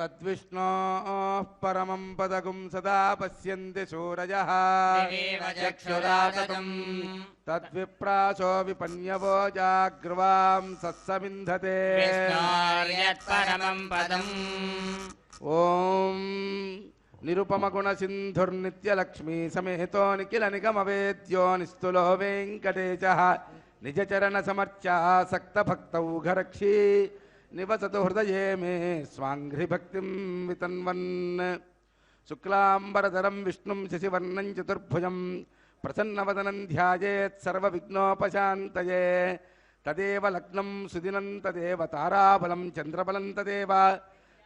तद्विष्णोः परमं पदगुं सदा पश्यन्ति सूरजः तद्विप्रासो विपन्यवो जाग्रवां सत्समिन्धते ॐ निरुपमगुणसिन्धुर्नित्यलक्ष्मी समेतो निखिलनिगमवेद्यो निस्तुलो वेङ्कटेशः निजचरणसमर्चासक्तभक्तौघरक्षी निवसतु हृदये मे स्वाङ्घ्रिभक्तिं वितन्वन् शुक्लाम्बरधरं विष्णुं शशिवर्णं चतुर्भुजं प्रसन्नवदनं ध्यायेत् सर्वविघ्नोपशान्तये तदेव लग्नं सुदिनं तदेव ताराबलं चन्द्रबलं तदेव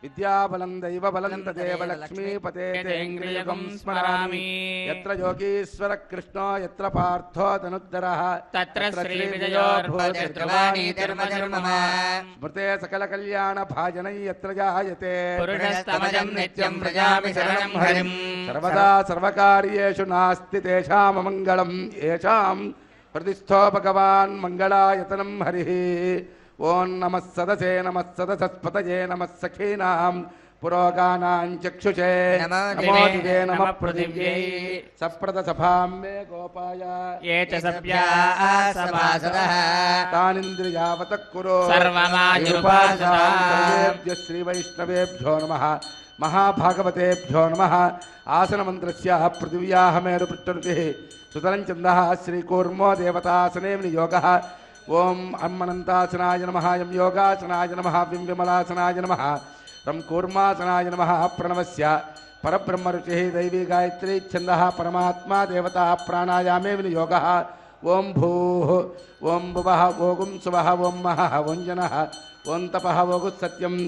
विद्याबलं दैवबलं तदेव लक्ष्मीपते तेऽङ्घ्रियुगं स्मरामि यत्र योगीश्वर कृष्णो यत्र पार्थो धनुद्धरः तत्र श्रीविजयो स्मृते सकलकल्याणभाजनै यत्र जायते पुरुषस्तमजं नित्यं व्रजामि शरणं हरिं सर्वदा सर्वकार्येषु नास्ति तेषाममङ्गलं येषां प्रतिष्ठो भगवान् मङ्गलायतनं हरिः ओं नमः सदसे नमः सदसस्पतये नमः सखीनां पुरोगानां चक्षुषे नमो दिवे नमः पृथिव्यै सप्रदसभां मे गोपाय ये च सभ्याः सभासदः तानिन्द्रियावतः कुरु सर्वमायुर्पासदाभ्यः श्रीवैष्णवेभ्यो नमः महाभागवतेभ्यो नमः आसनमन्त्रस्य पृथिव्याः मेरुपृष्ठरुचिः सुतलं छन्दः श्रीकूर्मो देवतासने विनियोगः ओं अम्मनन्तासनाय नमः यं योगासनाय नमः विं विमलासनाय नमः रं कूर्मासनाय नमः प्रणवस्य परब्रह्मरुचिः दैवी गायत्री छन्दः परमात्मा देवता प्राणायामे विनियोगः ओं भूः ओं भुवः ओगुं सुवः ओं महः ओं जनः ओं तपः ओगुः सत्यम्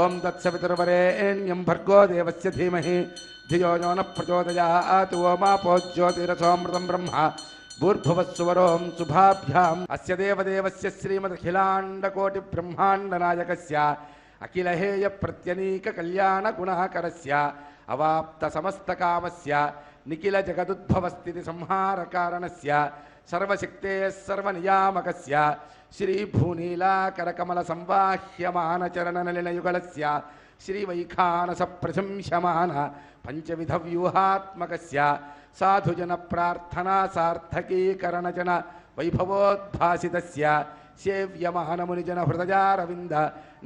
ओं तत्सवितुर्वरेण्यं भर्गो देवस्य धीमहि धियो यो नः प्रचोदयात् ओमापो ज्योतिरसोऽमृतं ब्रह्म भूर्भुवस्सुवरों शुभाभ्याम् अस्य देवदेवस्य श्रीमदखिलाण्डकोटिब्रह्माण्डनायकस्य अखिलहेयप्रत्यनीककल्याणगुणाकरस्य अवाप्तसमस्तकामस्य निखिलजगदुद्भवस्थितिसंहारकारणस्य सर्वशक्तेः सर्वनियामकस्य श्रीभूनीलाकरकमलसंवाह्यमानचरणनलिनयुगलस्य श्रीवैखानसप्रशंस्यमान पञ्चविधव्यूहात्मकस्य साधुजन प्रार्थना सार्थकीकरणजन वैभवोद्भासितस्य सेव्यमानमुनिजन हृदयारविन्द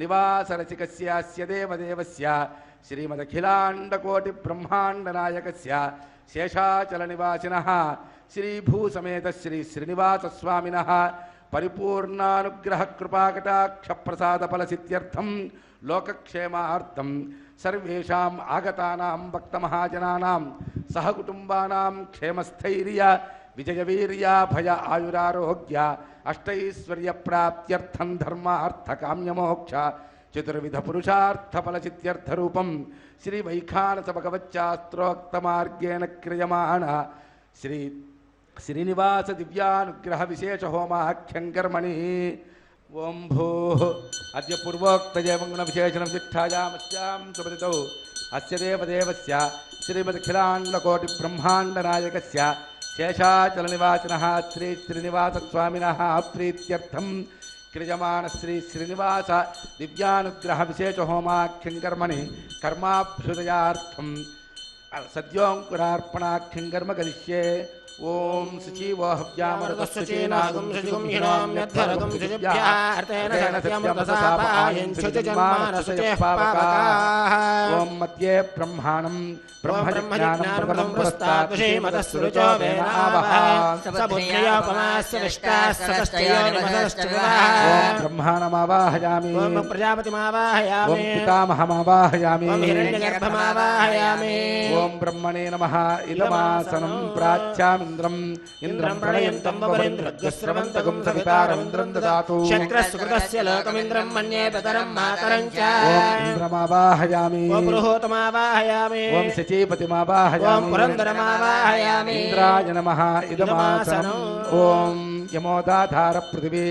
निवासरसिकस्य देवदेवस्य श्रीमदखिलाण्डकोटिब्रह्माण्डनायकस्य शेषाचलनिवासिनः श्रीभूसमेत श्री श्रीनिवासस्वामिनः परिपूर्णानुग्रहकृपाकटाक्षप्रसादफलसिद्ध्यर्थं लोकक्षेमार्थं सर्वेषाम् आगतानां भक्तमहाजनानां सहकुटुम्बानां क्षेमस्थैर्य विजयवीर्याभय आयुरारोग्य अष्टैश्वर्यप्राप्त्यर्थं धर्मार्थकाम्यमोक्ष चतुर्विधपुरुषार्थफलसिद्ध्यर्थरूपं श्रीवैखानसभगवच्चास्त्रोक्तमार्गेण क्रियमाण श्री श्रीनिवास दिव्यानुग्रहविशेषहोमाख्यं कर्मणि ओं भूः अद्य पूर्वोक्तजयमङ्गलविशेषणं शिक्षायामस्यां सुपतितौ अस्य देवदेवस्य श्रीमदखिलाण्डकोटिब्रह्माण्डनायकस्य शेषाचलनिवासिनः श्री श्रीनिवासस्वामिनः प्रीत्यर्थं क्रियमाण श्री श्रीनिवास दिव्यानुग्रहविशेषहोमाख्यं कर्मणि कर्माभ्युदयार्थं सद्योऽङ्कुरार्पणाख्यं कर्म करिष्ये ओं शुचिवो हव्यामरुतश्चेनागं शुचिगं हिनाम्यद्धरगं शुचिभ्यार्तेन सत्यमृतसापायं शुचिजन्मानशुचेः पावकाः ओं मध्ये ब्रह्माणं ब्रह्मज्ञानं पुरस्तात् श्रीमदस्सुरुचो वेदावः सबुद्ध्योपमास्य विष्टास्ततश्चयोनिमतश्चविवः ओं ब्रह्माणमावाहयामि ओं प्रजापतिमावाहयामि ओं पितामहमावाहयामि ओं हिरण्यगर्भमावाहयामि ओं ब्रह्मणे नमः इदमासनं प्राच्यामि इंद्रं प्रणयन्तं वरेन्द्रज्ञस्रवन्तगुं सवितारमिन्द्रं ददातु शक्रस्कृतस्य लोकमिन्द्रं मन्ये पितरं मातरं च ओं इन्द्रमावाहयामि ओं पुरुहूतमावाहयामि ओं शचीपतिमावाहयामि ओं पुरन्दरमावाहयामि इन्द्राय नमः इदमासनं ओं यमोदाधार पृथिवी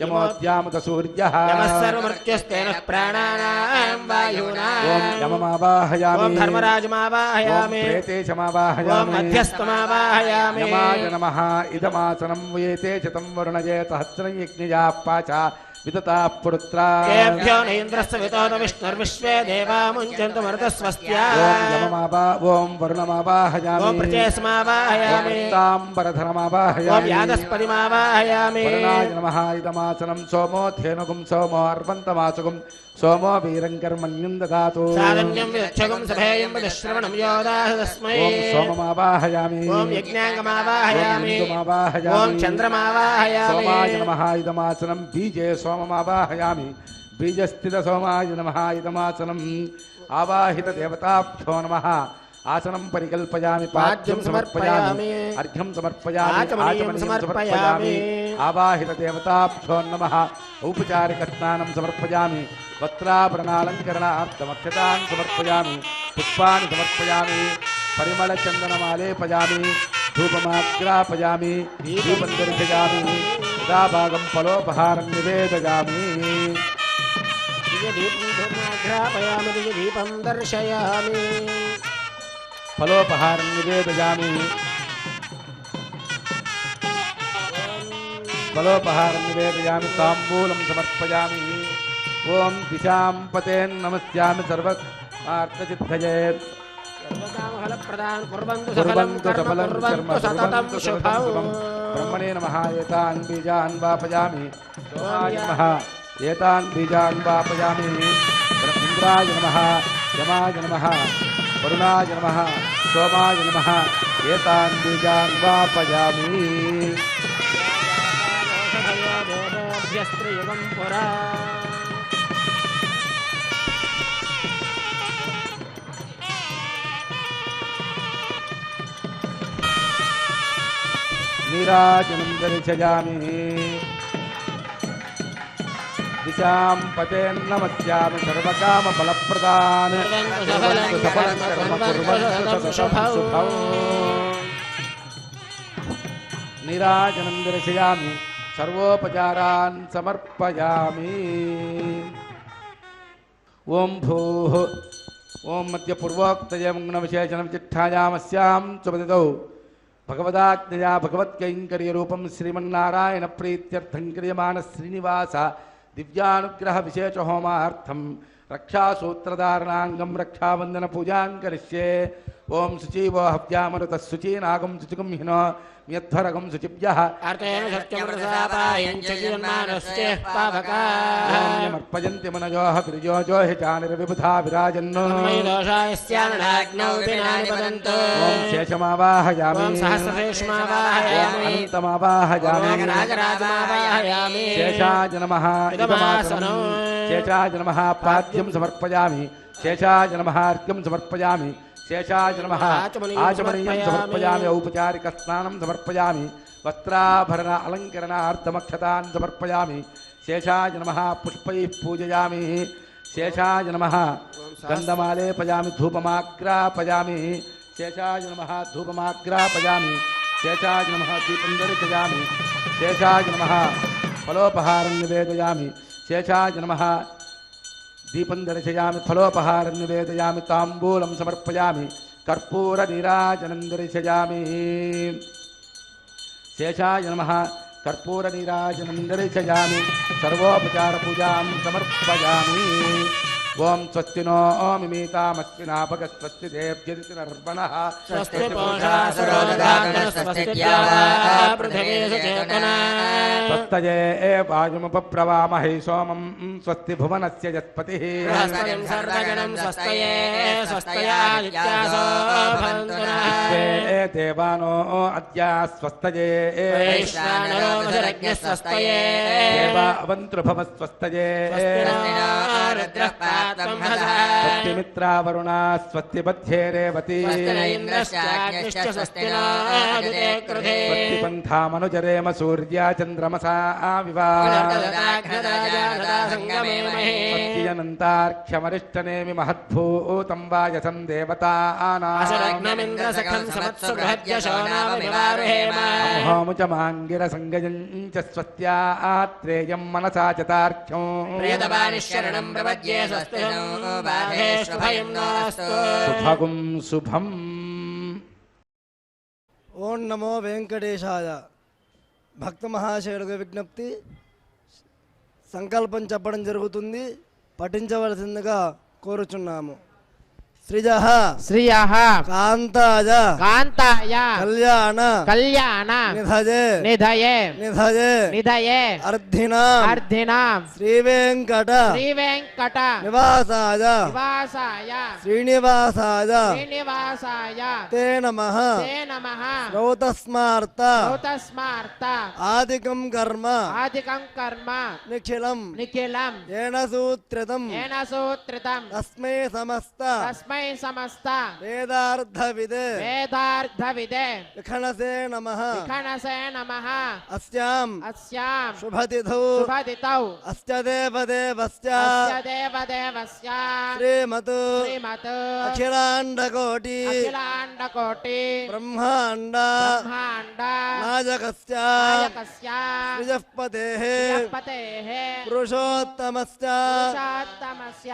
यमोद्यामुत सूर्यः यमः सर्वमृत्युस्तेन प्राणानां वायूनाम् ओम यममावाहयामि ओम धर्मराजमावाहयामि ओम प्रेतेशमावाहयामि ओम मध्यस्थमावाहयामि यमाय नमः इदमासनं वेते शतं वरुणये सहस्रं यज्ञया पाचा विदताः पुरुत्रा तेभ्यो न इन्द्रस्य वितोद विष्णुर्विश्वे देवा मुञ्चन्तु मरुतस्वस्त्या ओम यममावा ओम वरुणमावाहयामि ओम प्रचेस्मावाहयामि ओम ताम्बरधरमावाहयामि ओम यादस्पतिमावाहयामि वरुणाय नमः इदमासनं सोमो धेनुगुं सोमो अर्वन्तमासुगुं सोमो वीरङ्कर्मण्यं ददातु साधन्यं विदक्षगुं सभेयं विदश्रवणं योदाह तस्मै ओम सोममावाहयामि ओम यज्ञाङ्गमावाहयामि ओम इन्दुमावाहयामि ओम चन्द्रमावाहयामि सोमाय नमः इदमासनं बीजे सोममावाहयामि बीजस्थित सोमाय नमः इदमासनम् आवाहित देवताभ्यो नमः आसनं परिकल्पयामि पाद्यं समर्पयामि अर्घ्यं समर्पयामि आचमनीयं समर्पयामि आवाहित देवताभ्यो नमः औपचारिक स्नानं समर्पयामि वस्त्राभरणालङ्करणार्थमक्षतान् समर्पयामि पुष्पाणि समर्पयामि परिमलचन्दनमालेपयामि धूपमाग्रापयामि दीपं दर्शयामि यथाभागं फलोपहारं निवेदयामि दिव्यदीपं दिव्यदीपं दर्शयामि फलोपहारं निवेदयामि फलोपहारं निवेदयामि ताम्बूलं समर्पयामि ओम दिशां पतेन् नमस्यामि सर्वार्थसिद्धये सर्वकामफलप्रदानं कुर्वन्तु कुर्वन्तु सकलं कर्म सततं शुभं ब्रह्मणे नमः एतान् बीजान् वापयामि सोमाय नमः एतान् बीजान् वापयामि इन्द्राय नमः यमाय नमः वरुणाय नमः सोमाय नमः एतान् बीजान् वापयामि देवेभ्यस्त्रियुगं पुरा नीराजनं दर्शयामि दिशां पतेन् नमस्यामि सर्वकामफलप्रदान् कुर्वन्तु सकलं कर्म कुर्वन्तु सततं शुभम् नीराजनं दर्शयामि सर्वोपचारान् समर्पयामि ओम भूः ओम मध्य पूर्वोक्तये मंगलविशेषणं चिट्ठायामस्यां सुपतितौ भगवदाज्ञया भगवत्कैङ्कर्यरूपं श्रीमन्नारायण प्रीत्यर्थं क्रियमाण श्रीनिवास दिव्यानुग्रह विशेष होमार्थं रक्षासूत्रधारणाङ्गं रक्षाबन्धन पूजां करिष्ये ओम शुचीवो हव्यामरुतः शुचीनागं शुचिगं हिनो यद्धरगं शुचिभ्यः अर्थेन सत्यमृतसापायं च जीवन्मानस्य पावकाः यमर्पयन्ति मनयोः गिरिजोजो हि चानिर्विबुधा विराजन्नो मयि दोषाय स्याननाग्नौ विनानि वदन्तु ओम शेषमावाहयामि ओम सहस्रशेषमावाहयामि अनन्तमावाहयामि नागराजमावाहयामि शेषाय नमः इदमासनो शेषाय नमः पाद्यं समर्पयामि शेषाय नमः अर्घ्यं समर्पयामि शेषाय नमः आचमनीयं समर्पयामि औपचारिक स्नानं समर्पयामि वस्त्राभरण अलङ्करणार्थमक्षतान् समर्पयामि शेषाय नमः पुष्पैः पूजयामि शेषाय नमः गन्धमालेपयामि धूपमाग्रापयामि शेषाय नमः धूपमाग्रापयामि शेषाय नमः दीपं दर्शयामि शेषाय नमः फलोपहारं निवेदयामि शेषाय नमः दीपं दर्शयामि फलोपहारं निवेदयामि ताम्बूलं समर्पयामि कर्पूरनीराजनं दर्शयामि शेषाय नमः कर्पूरनीराजनं दर्शयामि सर्वोपचारपूजां समर्पयामि ओम स्वस्ति नो मिमीतामस्विनाभगस्वस्ति देव्यदिति नर्मणः स्वस्ति पूषासुरोदधातनः स्वस्ति द्यावा पृथिवी सुचेतना स्वस्तये वायुमुपप्रवामहे सोमं स्वस्ति भुवनस्य यत्पतिः बृहस्पतिं सर्वगणं स्वस्तये स्वस्तयादित्यासो भवन्तु नः विश्वे देवानो अद्य स्वस्तये वैश्वानरो मधुरज्ञः स्वस्तये देवा अवन्तृभव स्वस्तये स्वस्ति नो रुद्रः त्वं भजा स्वस्तिमित्रावरुणा स्वस्तिपथ्ये रेवती स्वस्ति न इन्द्रश्चाग्निश्च स्वस्ति नो अदिते कृधे स्वस्तिपन्थामनुजरेम सूर्या चन्द्रमसा विवा स्वस्तियनन्तार्क्ष्यमरिष्टनेमि महद्भूतं वायसं देवतानाम् अशरग्नमिन्द्रसखं समत्सु बृहद्यशो नाम विवारुहेम अमुहोमुचमाङ्गिरसङ्गजं च स्वस्त्यात्रेयं मनसा च तार्क्ष्यं प्रियतमानिशरणं प्रपद्ये स्वस्ति नो बाधेष्वभयं नोऽस्तु शुभगुं शुभम् ఓం నమో వెంకటేశాయ. భక్త మహాశయులకు విజ్ఞప్తి, సంకల్పం చెప్పడం జరుగుతుంది, పఠించవలసిందిగా కోరుచున్నాము. శ్రీజః శ్రియః కాంతాయ కాంతాయ కళ్యాణ కళ్యాణ నిధయే నిధయే నిధయే నిధయే అర్ధినాం అర్ధినాం శ్రీ వెంకట శ్రీ వెంకట నివాసాయ నివాసాయ శ్రీనివాసాయ శ్రీనివాసాయ తే నమః తే నమః రౌతస్మార్త భౌతస్మార్త ఆదికం కర్మ ఆదికం కర్మ నిఖిలం నిఖిలం ఏన సూత్రితం ఏన సూత్రితం తస్మై సమస్త తస్మై సమస్త వేదార్థ విదే వేదార్థ విదే విఖణసే నమః విఖణసే నమః అస్యాం అస్యాం శుభతిథౌ శుభదితౌ అస్య దేవదేవస్య అస్య దేవదేవస్య శ్రీమత్ శ్రీమత్ అఖిలాండకోటి అఖిలాండకోటి బ్రహ్మాండ బ్రహ్మాండ నాయకస్య నాయకస్య శ్రీజఃపతేః పతేః పురుషోత్తమస్య పురుషోత్తమస్య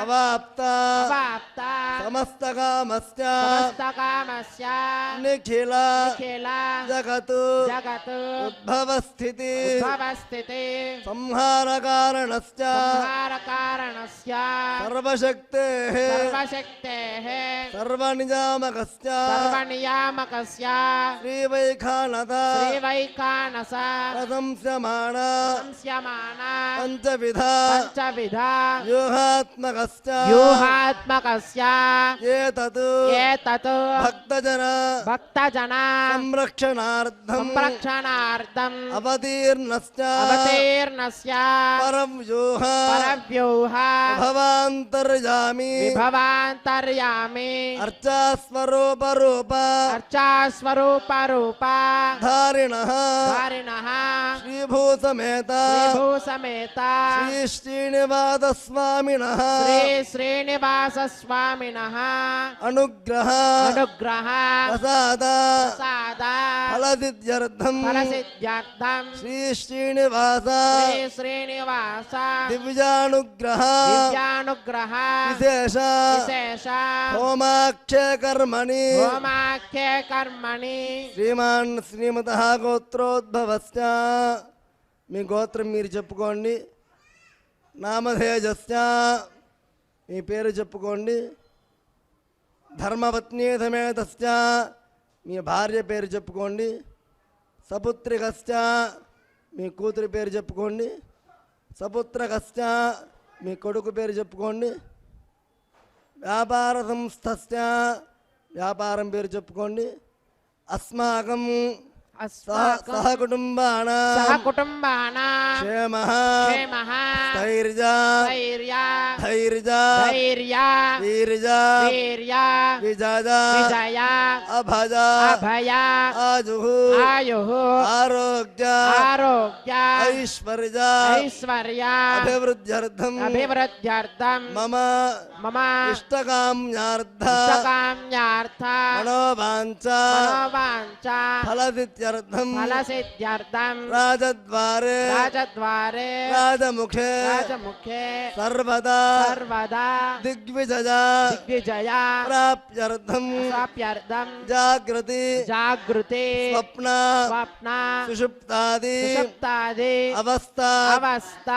అవాప్త అవాప్త సమస్తకామస్య సమస్తకామస్య నిఖిల నిఖిల జగత్ జగత్ ఉద్భవస్థితి ఉద్భవస్థితి సంహారకారణస్య సంహారకారణస్య సర్వశక్తేః సర్వశక్తేః సర్వనియామకస్య సర్వనియామకస్య శ్రీవైఖానత శ్రీవైఖానస ప్రశంస్యమాణ సంస్యమాన పంచవిధ పంచవిధ వ్యూహాత్మకస్య వ్యూహాత్మకస్య ఏతత్ ఏతత్ భక్తజన భక్తజన సంరక్షణార్థం సంరక్షణార్థం అవతీర్ణస్య అవతీర్ణస్య పరవ్యూహ పరవ్యూహ భవాంతర్యామి విభవాంతర్యామి అర్చాస్వరూపరూప అర్చాస్వరూప రూప ధారిణః ధారిణః శ్రీభూసమేత శ్రీభూసమేత శ్రీ శ్రీనివాసస్వామినః శ్రీ శ్రీనివాస స్వామినః అనుగ్రహ అనుగ్రహ ప్రసాద ప్రసాద ఫలసిద్ధ్యర్థం ఫలసిద్ధ్యర్థం శ్రీ శ్రీనివాస శ్రీ శ్రీనివాస దివ్యానుగ్రహ దివ్యానుగ్రహ విశేష విశేష హోమాక్షే కర్మణి హోమాఖ్యే కర్మణి శ్రీమాన్ శ్రీమతః గోత్రోద్భవస్య. మీ గోత్రం మీరు చెప్పుకోండి. నామధేయస్య మీ పేరు చెప్పుకోండి. ధర్మపత్ని సమేతస్య మీ భార్య పేరు చెప్పుకోండి. సపుత్రికస్య మీ కూతురి పేరు చెప్పుకోండి. సపుత్రకస్య మీ కొడుకు పేరు చెప్పుకోండి. వ్యాపార సంస్థస్య వ్యాపారం పేరు చెప్పుకోండి. అస్మాకం సహ కుటుంబానాం సహకుటుంబానాం క్షేమః క్షేమః స్థైర్య ధైర్య ధైర్య ధైర్య వీర్య వీర్య విజయ విజయ అభయ అభయ ఆజుః ఆయుః ఆరోగ్య ఆరోగ్య ఐశ్వర్య ఐశ్వర్య అభివృద్ధ్యర్థం అభివృద్ధ్యర్థం మమ మమ ఇష్టకామ్యార్థ ఇష్టకామ్యార్థ మనోవాంఛ మనోవాంఛ ఫలసిద్ధ్యర్థం ఫలసిద్ధ్యర్థం రాజద్వారే రాజద్వారే రాజముఖే రాజముఖే సర్వదా సర్వదా దిగ్విజయ దిగ్విజయ ప్రాప్త్యర్థం ప్రాప్త్యర్థం జాగృతి జాగృతి స్వప్న స్వప్న సుషుప్తాది సుషుప్తాది అవస్థ అవస్థ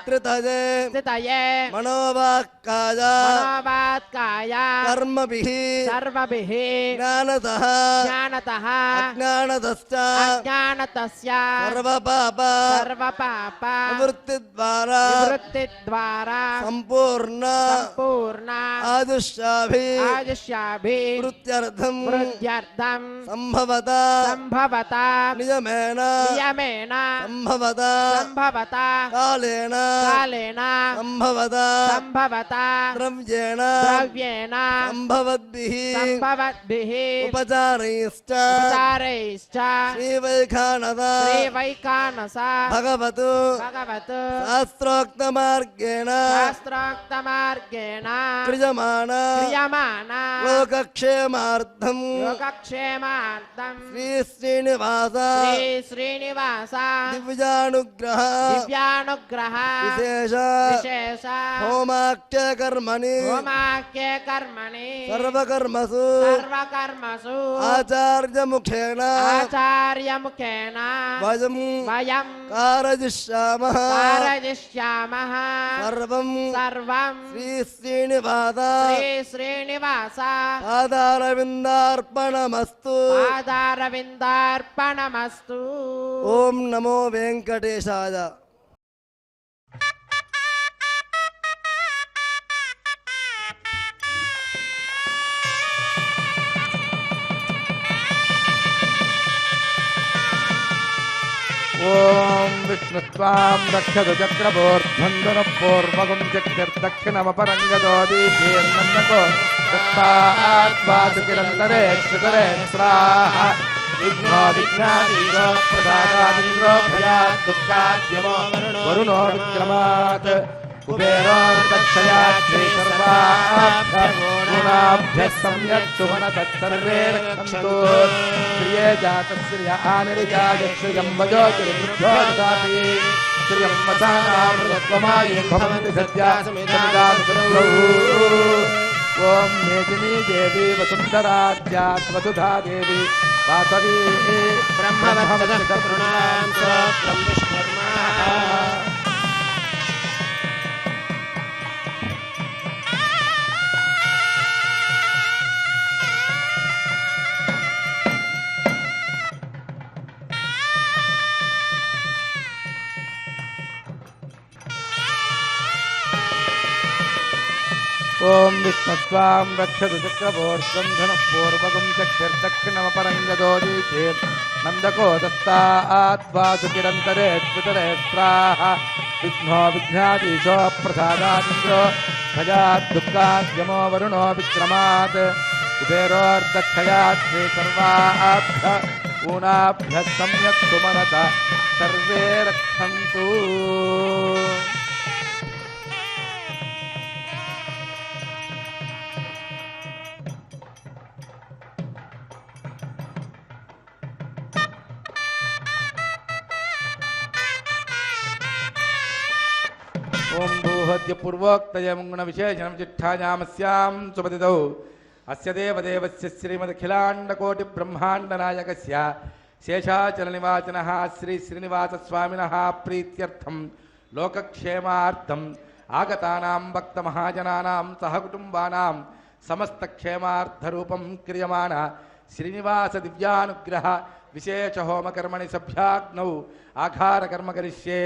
త్రితయే స్థితయే మనోవాక్కాయ మనోవాత్కాయ కర్మభిః సర్వభిః జ్ఞానతః జ్ఞానతః అజ్ఞానతశ్చ అజ్ఞానతస్య సర్వపాప సర్వపాప పాప నివృత్తి ద్వారా నివృత్తి ద్వారా సంపూర్ణ సంపూర్ణ ఆదుష్యాభి ఆయుష్యాభి వృత్త్యర్థం వృద్ధ్యర్థం సంభవత సంభవత నియమేన నియమేన సంభవత సంభవత కాలేన కాలేన సంభవత సంభవత ద్రవ్యేణ ద్రవ్యేణ సంభవద్భిః సంభవద్భిః ఉపచారైశ్చ ఉపచారైశ్చ శ్రీవైఖానద శ్రీవైఖానస భగవతు భగవత్ శాస్త్రోక్తమార్గేణ శాస్త్రోక్తమార్గేణ క్రియమాణ క్రియమాణ లోకక్షేమార్థం లోకక్షేమార్థం శ్రీ శ్రీనివాస శ్రీ శ్రీనివాస దివ్యానుగ్రహ దివ్యానుగ్రహ విశేష విశేష హోమాఖ్య కర్మణి హోమాఖ్య కర్మణి సర్వకర్మసు సర్వకర్మసు ఆచార్యముఖేన ఆచార్యముఖేన వయం వయం కారయిష్యామః కారయిష్యామః సర్వం సర్వం శ్రీ శ్రీనివాస శ్రీ శ్రీనివాస పాదారవిందార్పణమస్తు పాదారవిందార్పణమస్తు. ఓం నమో వెంకటేశాయ. ఓం విష్ణుత్వాం రక్షతు చక్రబోర్ధ్వంధనపూర్వకం చక్రదక్షిణమపరంగతో దీపేర్మన్నకో దత్తాత్వాదుకిరంతరే శ్రుతరే స్రాహ విఘ్నో విఘ్నాదీశో ప్రసాదాదింద్రో భయాత్ దుఃఖాద్యమో వరుణో విక్రమాత్ కుబేరో దక్షయా శ్రీ సర్వాభ్య సమ్యక్ సుమన తత్సర్వే రక్షन्तు శ్రియే జాతశ్రియ ఆనిర్యాయ శ్రియం వజోతిర్వృద్ధో దదాతి శ్రియం వసానామృతత్వమాయే భవంతి సద్యా సమిదాసురౌ. ఓం మేదినీ దేవి వసుంధరాజ్యాత్ వసుధా దేవి వాసవీ బ్రహ్మవత్సదకృణాం స్తోత్రం విష్ణుర్మా. ఓం విష్ణుత్వాం రక్షతు చక్రబోర్ధ్వం ధనుఃపూర్వకం చక్రదక్షిణమపరంగతో దీపేర్ నందకో దత్తాత్వాసుకిరంతరే శ్రుతరే స్రాహ విఘ్నో విఘ్నాదీశో ప్రసాదాదింద్రో భయాత్ దుఃఖాద్యమో వరుణో విక్రమాత్ కుబేరోర్దక్షయాత్ శ్రీ సర్వాభ్య ఊనాభ్య సమ్యక్ సుమనత సర్వే రక్షन्तు. ఓం భూహద్య పూర్వోక్తయముగుణ విశేషణం చిట్టాయామస్యాం సుపతితౌ అస్య దేవదేవస్య శ్రీమదఖిలాండకోటి బ్రహ్మాండనాయకస్య శేషాచలనివాచనః శ్రీ శ్రీనివాసస్వామినः ప్రీత్యర్థం లోకక్షేమార్థం ఆగతానాం భక్తమహాజనానాం సహకుటుంబానాం సమస్తక్షేమార్థరూపం క్రియమాణ శ్రీనివాస దివ్యానుగ్రహ విశేష హోమకర్మణి సభ్యాగ్నౌ ఆఘారకర్మ కరిష్యే.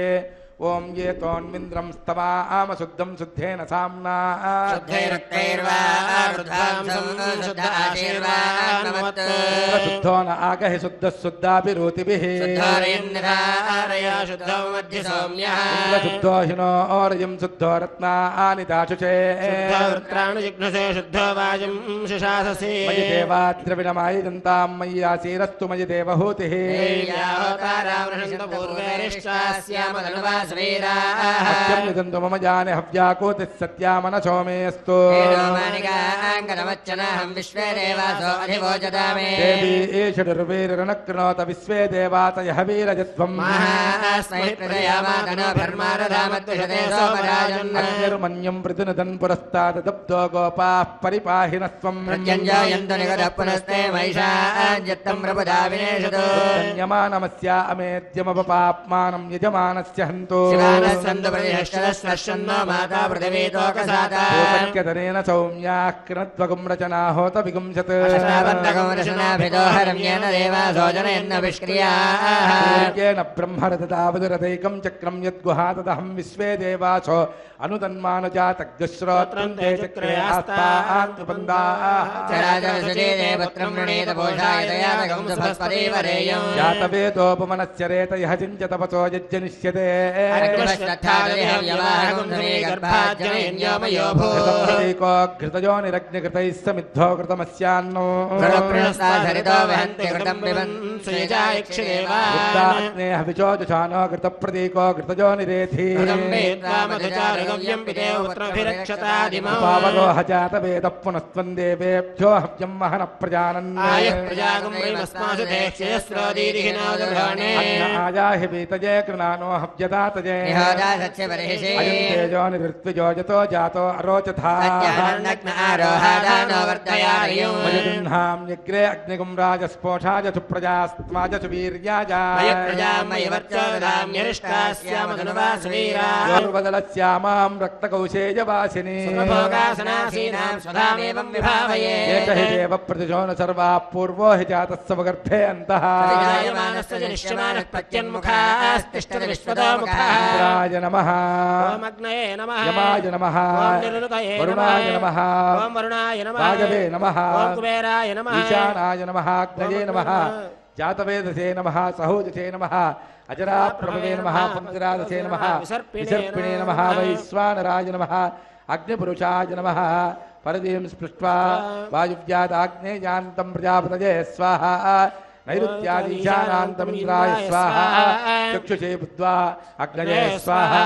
ఓం ఏ తోన్మింద్రం స్తమామ శుద్ధం శుద్ధేన సామ్నా శుద్ధో న ఆగహి శుద్ధ శుద్ధాభిరూతిభిః శుద్ధో హినో ఓరయం శుద్ధో రత్నాని దాశుషే మయి దేవాద్రవిణమాయజంతాం మయి ఆసీరస్తు మయి దేవహూతిః సత్యం నిదంతు మమ జానే హవ్యాకోతిః సత్యామనసో మేస్తు దేవీ ఈషడుర్వీరనక్నోత విశ్వే దేవాతయ వీరజత్వం అన్యర్మన్యం ప్రతినుదన్ పురస్తాదబ్దో గోపాః పరిపాహినస్వం ధన్యమానమస్య అమేద్యమపపాప్మానం యజమానస్య హంతు शिवानस्सन्तु प्रतिष्ठदस्वश्चन्नो माता पृथिवीतोकसाता पूतन्यतनेन सौम्याः कृणत्वगुं रचना होत विगुंसत् अष्टावन्तकं रचनाभितो हरम्येन देवासो जनयन्न विष्क्रियाः सूर्येण ब्रह्मरथतावदुरथैकं चक्रं यद्गुहातदहं विश्वे देवासो अनुतन्मानजातग्श्रोत्रं ते चक्रे आस्तान्त्रिपन्दाः चराचरसुचेदेवत्रं वृणीत पोषायतयातकं सुभस्पतिवरेयं जातवेदोपमनस्य रेतयः चिञ्चतपसो यज्जनिष्यते अर्घ्यमश्रद्धादयहव्यवाहकं धनीगर्भाज्जनयन्योमयो घृतप्रतीको घृतयोनिरग्निघृतैः समिद्धो घृतमस्यान्नो घृतप्रणस्ताधरितो वहन्ति घृतं पिबन् सुयजायक्षदेवान् वृत्ताग्नेः विचोजुषानो घृतप्रतीको घृतयोनिरेधि गव्यं पितेव पुत्रभिरक्षतादिमौ पावरोह जातवेदः पुनस्त्वं देवेभ्यो हव्यं महनः प्रजानन् आयः प्रजागं वैमस्मासु देक्षयस्रोदीरिहिनादुर्हाणे आयाहि पीतजे कृणानो हव्यदातजे अयं तेजो निवृत्विजो यतो जातो अरोचथाः मयगृह्णाम्यग्रे अग्निगुं राजस्पोषाय सुप्रजास्त्माय सुवीर्याजास्यामधनुवासवीरास्यामां रक्तकौशेयवासिनी एक हि देव प्रतिशो न सर्वा पूर्वो हि जातः स्वगर्भे अन्तः इंद्राय नमः यमाय नमः वरुणाय नमः वायवे नमः ईशानाय नमः अग्नये नमः जातवेदसे नमः सहोजसे नमः अजराप्रभवे नमः पंकरादसे नमः विसर्पिणे नमः वैश्वानराय नमः अग्निपुरुषाय नमः परदीं स्पृष्ट्वा वायुव्यादाग्नेयान्तं प्रजापतये स्वाहा नैऋत्यादीशानान्तमिन्द्राय स्वाहा चक्षुषे बुद्ध्वा अग्नये स्वाहा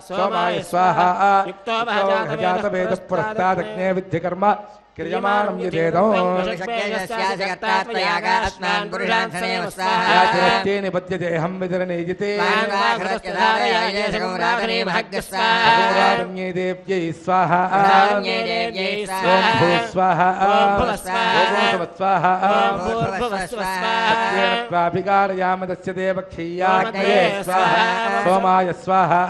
सोमाय स्वाहा जातवेदः पुरस्तादग्ने विद्धिकर्म क्रियमाणं यथेदो निबध्यतेऽहं वितरणेजिते देव्यै स्वाहा स्वाहा स्वाहा तस्य देवक्षीयाग्नये स्वाहा सोमाय स्वाहा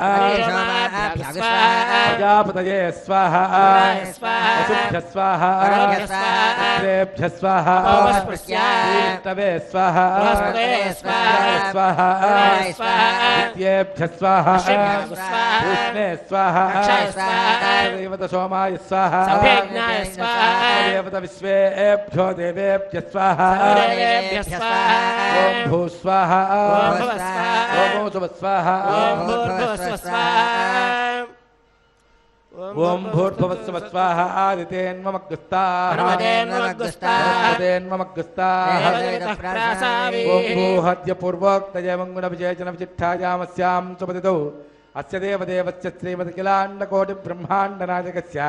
प्रजापतये स्वाहा वसुभ्यः स्वाहा पुत्रेभ्यः स्वाहा विष्णवे स्वाहा स्वाहा विद्येभ्यः स्वाहा पूष्णे स्वाहा देवत सोमाय स्वाहा देवत विश्वेभ्यो देवेभ्यः स्वाहा ओम भू स्वाहा ओम सुभ स्वाहा ओम भूर्भुवस्सुव स्वाहा आदितेन्मग्गस्ताः ओम भूहद्य पूर्वोक्तये मंगुणविशेषण विचिट्ठायामस्यां सुपतितौ अस्य देवदेवस्य श्रीमद्किलाण्डकोटिब्रह्माण्डनायकस्य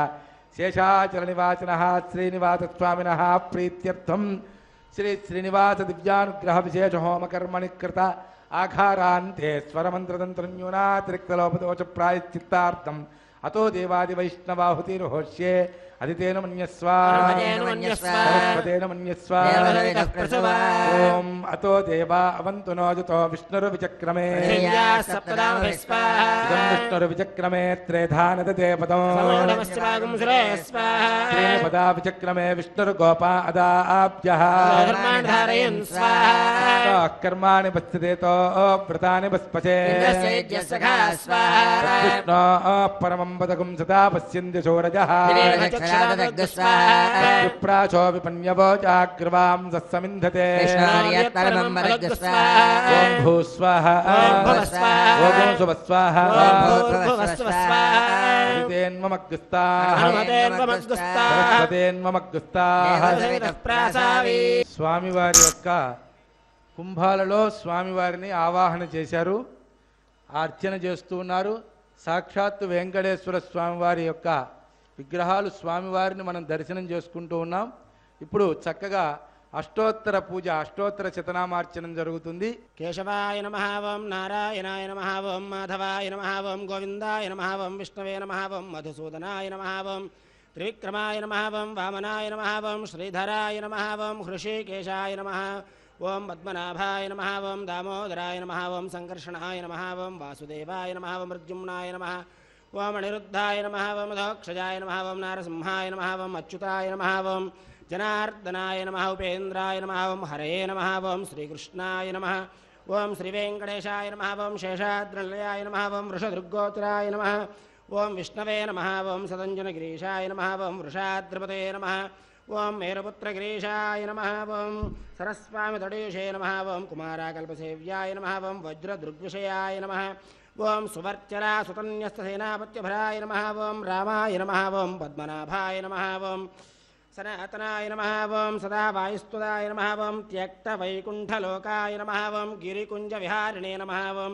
शेषाचलनिवासिनः श्रीनिवासस्वामिनः प्रीत्यर्थं श्री श्रीनिवास दिव्यानुग्रह विशेष होम कर्मणि कृत आघारान्ते स्वरमन्त्रतन्त्रन्यूनातिरिक्तलोपदोष प्रायश्चित्तार्थम् अतो देवादि वैष्णवाहुतिर्होष्ये अदितेन मन्यस्व सरस्वतेन मन्यस्व ओम अतो देवा अवन्तु नो युतो विष्णुर्विचक्रमे विष्णुर्विचक्रमे त्रेधानदते पदम् श्रीपदा विचक्रमे विष्णुर्गोपा अदाभ्यः कर्माणि पश्यतेतो व्रतानि पस्पचे विष्णो परमं पदकं सदा पश्यन्ति सूरजः विप्राचो विपन्यवो जाग्रवां सत्समिन्धते ओम भूस्वाहा ओम सुभस्वाहा స్వామివారి యొక్క కుంభాలలో స్వామివారిని ఆవాహన చేశారు, అర్చన చేస్తూ ఉన్నారు. సాక్షాత్తు వెంకటేశ్వర స్వామివారి యొక్క విగ్రహాలు స్వామివారిని మనం దర్శనం చేసుకుంటూ ఉన్నాం. ఇప్పుడు చక్కగా అష్టోత్తర పూజ, అష్టోత్తర శతనామార్చనం జరుగుతుంది. కేశవాయ నమః ఓం నారాయణాయ నమః ఓం మాధవాయ నమః ఓం గోవిందాయ నమః ఓం విష్ణవే నమః ఓం మధుసూదనాయ నమః ఓం త్రివిక్రమాయ నమః ఓం వామనాయ నమః ఓం శ్రీధరాయ నమః ఓం హృషికేశాయ నమః ఓం పద్మనాభాయ నమః ఓం దామోదరాయ నమః ఓం సంకర్షణాయ నమః ఓం వాసుదేవాయ నమః ఓం ప్రద్యుమ్నాయ నమః ఓం అనిరుద్ధాయ నమః ఓం మధోక్షజాయ నమః ఓం నారసింహాయ నమః ఓం అచ్యుతాయ నమః ఓం జనార్దనాయ నమః ఉపేంద్రాయ నమః ఓం హరయే నమః ఓం శ్రీకృష్ణాయ నమః ఓం శ్రీవేంకటేశాయ నమః ఓం శేషాద్రినిలయాయ నమః ఓం వృషదృగ్గోచరాయ నమః ఓం విష్ణవే నమః ఓం సదంజనగిరీశాయ నమః ఓం వృషాద్రిపతే నమః ఓం మేరుపుత్రగిరీశాయ నమః ఓం సరస్వామి తడీషే నమః ఓం కుమారాకల్పసేవ్యాయ నమః ఓం వజ్రదృగ్విషయాయ నమః ఓం సువర్చరా సుతన్యస్తసేనాపత్యభరాయ నమః ఓం రామాయ నమః ఓం పద్మనాభాయ నమః ఓం సనాతనాయ నమః ఓం సదా వాయుస్తుదాయ నమః ఓం త్యక్తవైకుంఠలోకాయ నమః ఓం గిరికుంజవిహారిణే నమః ఓం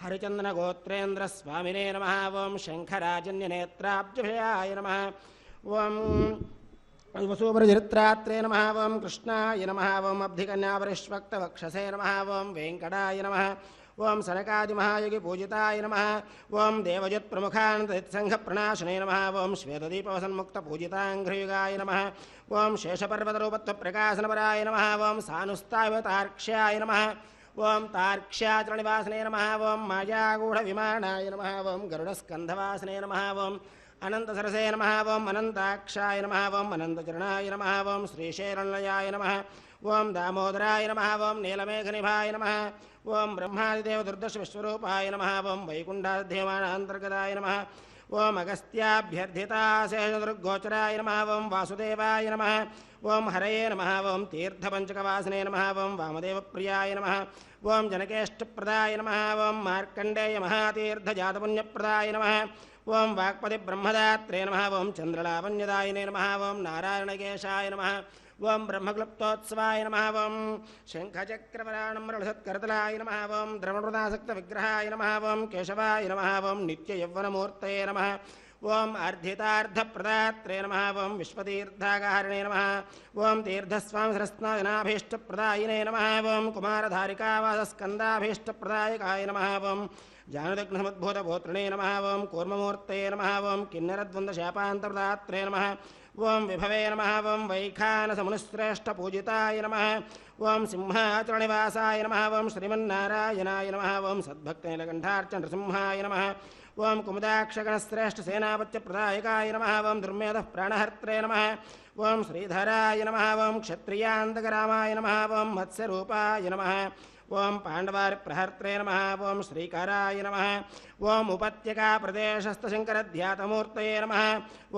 హరిచందనగోత్రేంద్రస్వామినే నమః ఓం శంఖరాజన్యనేత్రాబ్జయాయ నమః ఓం వసూపరచరిత్రాత్రే నమః ఓం కృష్ణాయ నమః ఓం అబ్ధికన్యాపరిష్వక్తవక్షసే నమః ఓం వెంకటాయ నమః ఓం సనకాదిమహాయుగి పూజితాయ నమః ఓం దేవజత్ప్రముఖానందసంఘప్రణాశనే నమః ఓం శ్వేతదీపవసన్ముక్తపూజితాంఘ్రయుగాయ నమః ఓం శేషపర్వతరూపత్వప్రకాశనపరాయ నమః ఓం సానుస్తావతార్క్ష్యాయ నమః ఓం తార్క్ష్యాచలనివాసనే నమః ఓం మాయాగూఢవిమానాయ నమః ఓం గరుడస్కంధవాసనే నమః ఓం అనంతసరసే నమః ఓం అనంతాక్షాయ నమః ఓం అనంతచరణాయ నమః ఓం శ్రీశైలనిలయాయ నమః ఓం దామోదరాయ నమః ఓం నీలమేఘనిభాయ నమః ఓం బ్రహ్మాదిదేవదుర్దశ విశ్వరూపాయ నమః ఓం వైకుంఠాధ్యమానాంతర్గతాయ నమః ఓం అగస్త్యాభ్యర్థితాశేషదుర్గోచరాయ నమః ఓం వాసుదేవాయ నమః ఓం హరయే నమః ఓం తీర్థపంచకవాసనే నమః ఓం వామదేవప్రియాయ నమః ఓం జనకేష్టప్రదాయ నమః ఓం మార్కండేయ మహాతీర్థజాతపుణ్యప్రదాయ నమః ఓం వాక్పతి బ్రహ్మదాత్రే నమః ఓం చంద్రలావణ్యదాయినే నమః ఓం నారాయణకేశాయ నమః ఓం బ్రహ్మక్లుప్తోత్సవాయ నమః ఓం శంఖచక్రవరాణమృళసత్కరతలాయ నమః ఓం ద్రవణృదాసక్తవిగ్రహాయ నమః ఓం కేశవాయ నమః ఓం నిత్యయౌవనమూర్తయే నమః ఓం అర్ధితార్థప్రదాత్రే నమః ఓం విశ్వతీర్థాగారిణే నమః ఓం తీర్థస్వామి సరస్నాదనాభీష్టప్రదాయినే నమః ఓం కుమారధారికావాసస్కందాభీష్టప్రదాయకాయ నమః ఓం జానుదగ్నసముద్భూతగోత్రిణే నమః ఓం కూర్మమూర్తయే నమః ఓం కిన్నరద్వందశాపాంతప్రదాత్రే నమః ఓం విభవే నమః ఓం వైఖానసమునిశ్రేష్టపూజితాయ నమః ఓం సింహాచలనివాసాయ నమః ఓం శ్రీమన్నారాయణాయ నమః ఓం సద్భక్తనీలకంఠార్చ నృసింహాయ నమః ఓం కుముదాక్షగణశ్రేష్టసేనాపత్యప్రదాయకాయ నమః ఓం దుర్మేధః ప్రాణహర్త్రే నమః ఓం శ్రీధరాయ నమః ఓం క్షత్రియాంతకరామాయ నమః ఓం మత్స్యరూపాయ నమః ఓం పాండవారిప్రహర్త్రే నమః ఓం శ్రీకరాయ నమః ఓం ఉపత్యకాప్రదేశస్థశంకరధ్యాతమూర్తయే నమః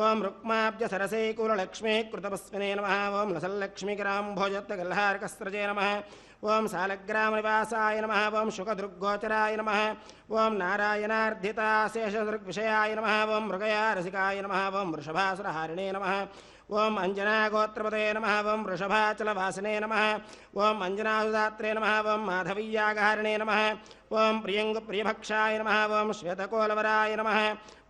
ఓం రుక్మాబ్జసరసైకూలలక్ష్మీకృతపస్మినే నమః ఓం లసల్లక్ష్మీకరాంభోజత్తగల్హారకస్రజే నమః ఓం సాలగ్రామనివాసాయ నమః ఓం శుకదృగ్గోచరాయ నమః ఓం నారాయణార్ధితాశేషదృగ్విషయాయ నమః ఓం మృగయారసికాయ నమః ఓం వృషభాసురహారిణే నమః ఓం అంజనాగోత్రపతే నమః ఓం వృషభాచలవాసినే నమః ఓం అంజనాసుదాత్రే నమః ఓం మాధవీయాగహారిణే నమః ఓం ప్రియంగుప్రియభక్షాయ నమః ఓం శ్వేతకోలవరాయ నమః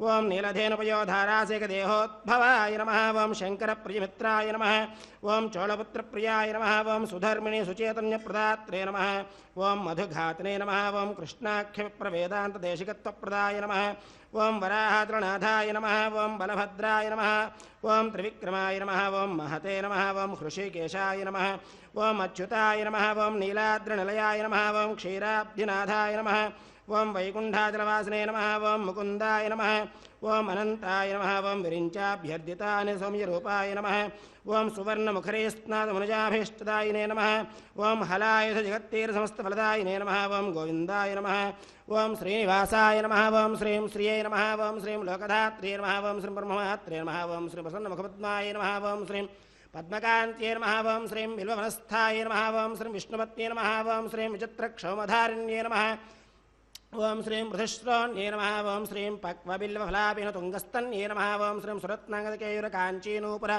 ఓం నీలధేనుపయోధారాసేకదేహోద్భవాయ నమః ఓం శంకరప్రియమిత్రాయ నమః ఓం చోళపుత్రప్రియాయ నమః ఓం సుధర్మిణి సుచేతన్యప్రదాత్రే నమః ఓం మధుఘాతనే నమః ఓం కృష్ణాఖ్యవిప్రవేదాంతదేశికత్వప్రదాయ నమః ఓం వరాహద్రనాథాయ నమః ఓం బలభద్రాయ నమః ఓం త్రివిక్రమాయ నమః ఓం మహతే నమః ఓం హృషికేశాయ నమః ఓం అచ్యుతాయ నమః ఓం నీలాద్రినిలయాయ నమః ఓం క్షీరాబ్ధినాథాయ నమః ఓం వైకుంఠాచలవాసినే నమః ఓం ముకుందాయ నమః ఓం అనంతాయ నమః ఓం విరించాభ్యర్థితాని సౌమ్యరూపాయ నమః ఓం సువర్ణముఖరేస్నాదమనుజాభీష్టదాయినే నమః ఓం హలాయుధ జగత్తీరసమస్తఫలదాయినే నమః ఓం గోవిందాయ నమః ఓం శ్రీనివాసాయ నమః ఓం శ్రీం శ్రియై నమః ఓం శ్రీం లోకధాత్రే నమః ఓం శ్రీం బ్రహ్మమాత్రే నమః ఓం శ్రీ ప్రసన్నముఖపద్మాయ నమః ఓం శ్రీం పద్మకాంత్యై నమః ఓం శ్రీం బిల్వవనస్థాయ నమః ఓం శ్రీం విష్ణుపత్యై నమః ఓం శ్రీం విచిత్రక్షౌమధారిణ్యై నమః ఓం శ్రీం మృధుశ్రోణ్యై నమః ఓం శ్రీం పక్వబిల్వఫలాభినతుంగస్తన్యై నమః ఓం శ్రీం సురత్నాంగదకేయురకాంచీనూపుర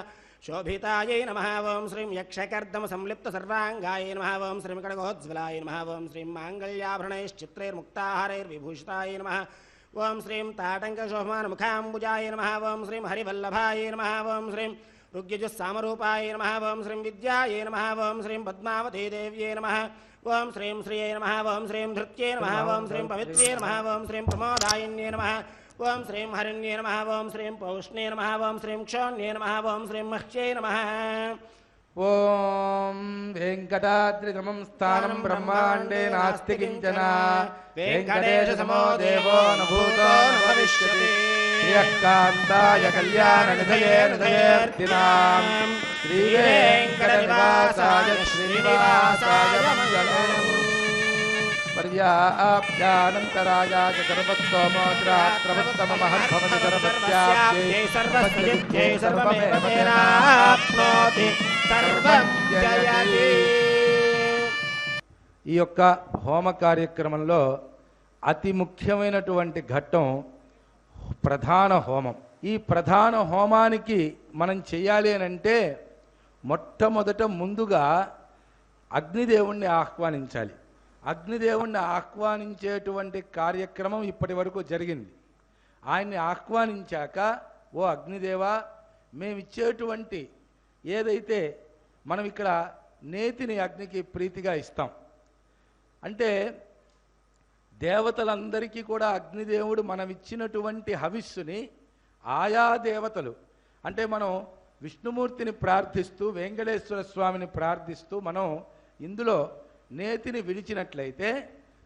శోభితాయై నమః ఓం శ్రీం యక్షకర్దమ సంలిప్త సర్వాంగాయై నమః ఓం శ్రీం కడగోజ్వలాయ నమః ఓం శ్రీం మాంగళ్యాభరణైశ్చిత్రైర్ముక్తాహారైర్విభూషితాయ నమః ఓం శ్రీం తాటంకశోభమానముఖాంబుజాయ నమః ఓం శ్రీం హరివల్లభాయ నమః ఓం శ్రీం ఋగ్యజుస్సామరూపాయ నమః ఓం శ్రీం విద్యాయై నమః ఓం శ్రీం పద్మావతీదేవ్యై నమః ఓం శ్రీం శ్రియై నమః ఓం శ్రీం ధృత్యై నమః ఓం శ్రీం పవిత్ర్యై నమః ఓం శ్రీం ప్రమోదాయిన్యై నమః ఓం శ్రీం హరిణ్యై నమః ఓం శ్రీం పౌష్ణ్యై నమః ఓం శ్రీం క్షోణ్యై నమః ఓం శ్రీం మహ్యై నమః ఓం వెంకటాద్రిసమం స్థానం బ్రహ్మాండే నాస్తి కించన వెంకటేశ సమో దేవో న భూతో న భవిష్యతి శ్రీయకాంతాయ కళ్యాణ నిధయే నిధయేర్తినాం శ్రీ వెంకటనివాసాయ శ్రీనివాసాయ మంగళం పర్యాప్యానంతరాయాయ సర్వస్తోమోత్రాత్రవత్తమ మహద్భవతి సర్వత్యాప్యై సర్వస్య సర్వమేవ తేనాప్నోతి సర్వం జయతి. ఈ యొక్క హోమ కార్యక్రమంలో అతి ముఖ్యమైనటువంటి ఘట్టం ప్రధాన హోమం. ఈ ప్రధాన హోమానికి మనం చేయాలి అని అంటే మొట్టమొదట ముందుగా అగ్నిదేవుణ్ణి ఆహ్వానించాలి. అగ్నిదేవుణ్ణి ఆహ్వానించేటువంటి కార్యక్రమం ఇప్పటి వరకు జరిగింది. ఆయన్ని ఆహ్వానించాక, ఓ అగ్నిదేవా, మేమిచ్చేటువంటి ఏదైతే మనం ఇక్కడ నేతిని అగ్నికి ప్రీతిగా ఇస్తాం, అంటే దేవతలందరికీ కూడా అగ్నిదేవుడు మనం ఇచ్చినటువంటి హవిస్సుని ఆయా దేవతలు, అంటే మనం విష్ణుమూర్తిని ప్రార్థిస్తూ వెంకటేశ్వర స్వామిని ప్రార్థిస్తూ మనం ఇందులో నేతిని విడిచినట్లయితే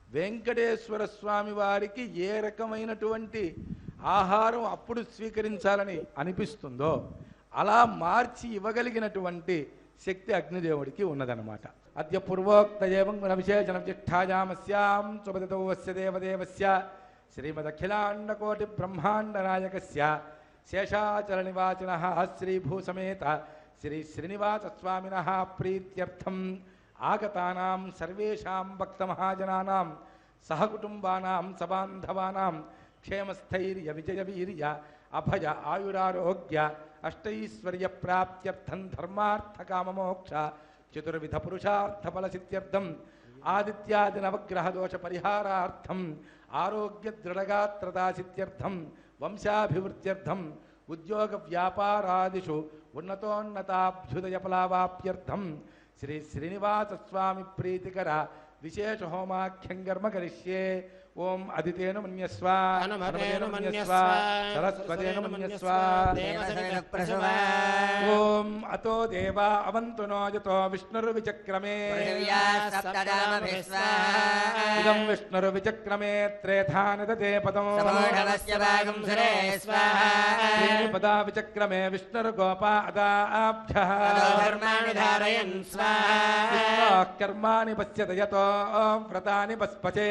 వెంకటేశ్వర స్వామి వారికి ఏ రకమైనటువంటి ఆహారం అప్పుడు స్వీకరించాలని అనిపిస్తుందో అలా మార్చి ఇవ్వగలిగినటువంటి శక్తి అగ్నిదేవుడికి ఉన్నదన్నమాట. అద్య పూర్వోక్త ఏవం గుణ విశేషణ విశిష్టాయామస్యాం సుపదితౌవస్య దేవదేవస్య శ్రీమదఖిలాండకోటి బ్రహ్మాండ నాయకస్య శేషాచల నివాసినః శ్రీభూసమేత శ్రీ శ్రీనివాస స్వామినః ప్రీత్యర్థం ఆగతానాం సర్వేషాం భక్తమహాజనానాం సహకుటుంబానాం సబాంధవానాం క్షేమస్థైర్య విజయ వీర్య అభయ ఆయురారోగ్య అష్టైశ్వర్య ప్రాప్త్యర్థం ధర్మార్థ కామమోక్ష చతుర్విధ పురుషార్థ ఫలసిద్ధ్యర్థం ఆదిత్యాది నవగ్రహ దోష పరిహారార్థం ఆరోగ్య దృఢగాత్రదాసిద్ధ్యర్థం వంశాభివృద్ధ్యర్థం ఉద్యోగ వ్యాపారాదిషు ఉన్నతోన్నతాభ్యుదయ ఫలావాప్యర్థం శ్రీ శ్రీనివాస స్వామి ప్రీతికర విశేష హోమాఖ్యం కర్మ కరిష్యే. ఓం అదితేను మన్యస్వ హనుమతేను మన్యస్వ సరస్వతేను మన్యస్వ ఓం అతో దేవా అవంతు నో యతో విష్ణుర్విచక్రమే ఇదం విష్ణుర్విచక్రమే త్రేధానదతే పదం పదా విచక్రమే విష్ణుర్గోపా అదాభ్యః కర్మాణి పశ్యత యతో వ్రతాని పస్పచే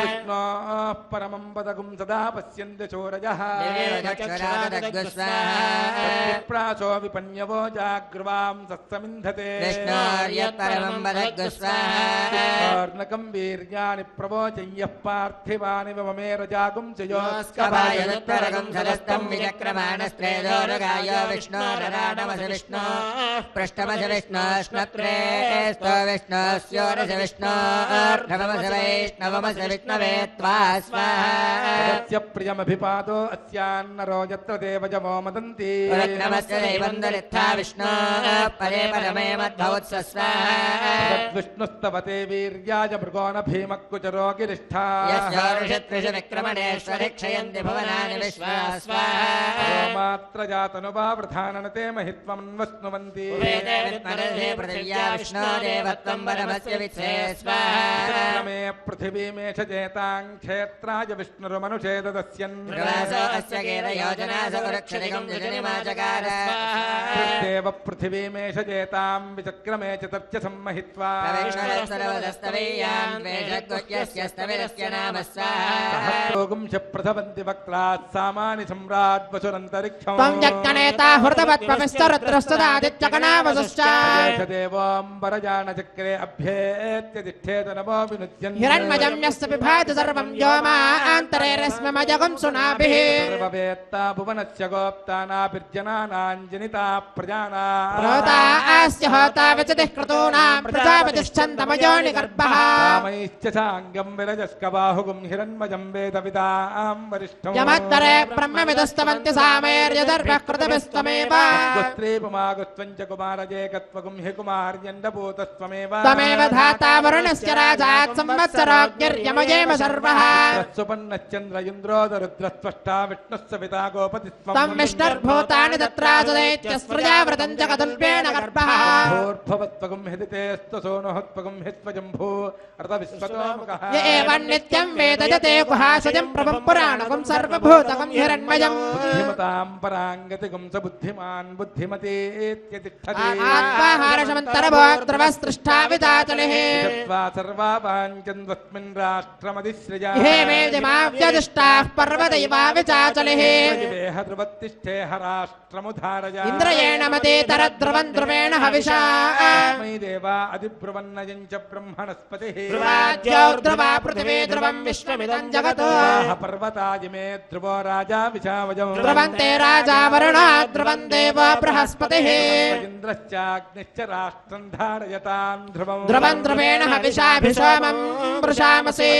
విష్ణోః పరమం పదగుం సదా పశ్యంతి చోరజః ప్రాసో విపన్యవో జాగ్రవాం సత్సమింధతే విష్ణోర్నకం వీర్యాని ప్రవోచయ్యః పార్థివాని వమేరజాగుం ప్రియమభిపాదో అస్యాన్నరో యత్ర దేవజమో మదంతి విష్ణుస్తవతే వీర్యాయ మృగోణ భీమక్కుచరో గిరిష్ఠా మాత్ర జాతనువా వృధాననతే మహిత్వమన్వస్నువంతి మే పృథివీమేష చేతాం క్షేత్రాయ విష్ణురుమనుషేదస్యన్ దేవ పృథివీమేష చేతాం విచక్రమే చతర్చ సమ్మహిత్వా సహస్రోగం చ ప్రథవంతి వక్త్రాత్ సామాని సమ్రాట్ వసురంతరిక్షం దేవోంబరజానచక్రే అభ్యేత్య తిష్ఠేత నమో వినుద్యన్ సర్వవేత్తా భువనస్య గోప్తానాభిర్జనానాంజనితా ప్రజానామైశ్చ సాంగం విరజస్కబాహుగుం హిరణ్మజం వేద విదాం వరిష్ఠం గుస్త్రీపుమాగుస్త్వం చ కుమారజేకత్వగుం హి కుమార్యండభూతస్త్వమేవ సుపన్నశ్చంద్ర ఇంద్రో वरुणरुद्रस्पष्टा विष्णुः सविता गोपतिस्त्वं तं विष्णुर्भूतानि तत्रासुदैत्यस्त्रजा व्रतं च कदल्पेन गर्भः भूर्भवत्वगं हिदितेस्तसोनुहत्वगं हित्वजम्भू रतविश्वतोमुखः य एवं नित्यं वेद यते गुहाशजं प्रभं पुराणकं सर्वभूतकं हिरण्मयम् बुद्धिमतां पराङ्गतिगं स बुद्धिमान् बुद्धिमतीत्यतिष्ठति आत्माहारशमन्तरभोक्तृवस्पृष्टा विदाचलिः चत्वा सर्वा वाञ्छन्वस्मिन् राष्ट्रमधिसृजा हे वेदिमाव्यदिष्टाः पर्वदैवा विचाचलिः वेह ध्रुवत्तिष्ठेह राष्ट्रमुधारय इन्द्रयेण मतेतरध्रुवं ध्रुवेण हविषा मयि देवा अधिब्रुवन्नयं च ब्रह्मणस्पतिः ध्रुवा पृथिवी ध्रुवं विश्वमिदं जगत् वाह पर्वताजिमे ध्रुवो राजा विशावजम् ध्रुवन्ते राजा वरुणा ध्रुवं देवो बृहस्पतिः इन्द्रश्चाग्निश्च राष्ट्रं धारयतां ध्रुवम् ध्रुवं ध्रुवेण हविषाभिषोमं वृषामसि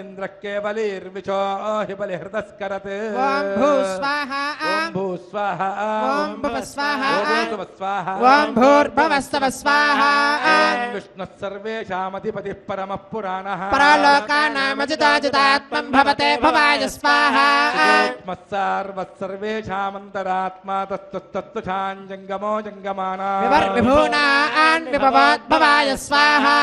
इन्द्रः केवलीर्विशो हि बलिहृतस्करत् ॐ भूस्वाहा ॐ भूस्वाहा ॐ भुवस्वाहा ॐ स्वाहा ॐ भूर्भुवस्सव स्वाहा ॐ विष्णुः सर्वेषामधिपतिः परमः पुराणः परालोकानामजिताजितात्मं भवते भवाय स्वाहा सर्वेषामन्तरात्मा तत्तुष्टाञ्जङ्गमो जङ्गमाना विभूनान् विभवाद्भवाय स्वाहा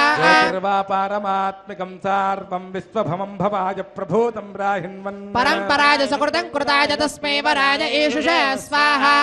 पारमात्मिकं सार्वं विश्वभमं भवाय प्रभूतं राहिन्वन् परम्पराज सुकृतं कृताय तस्मै वराय एषुष स्वाहा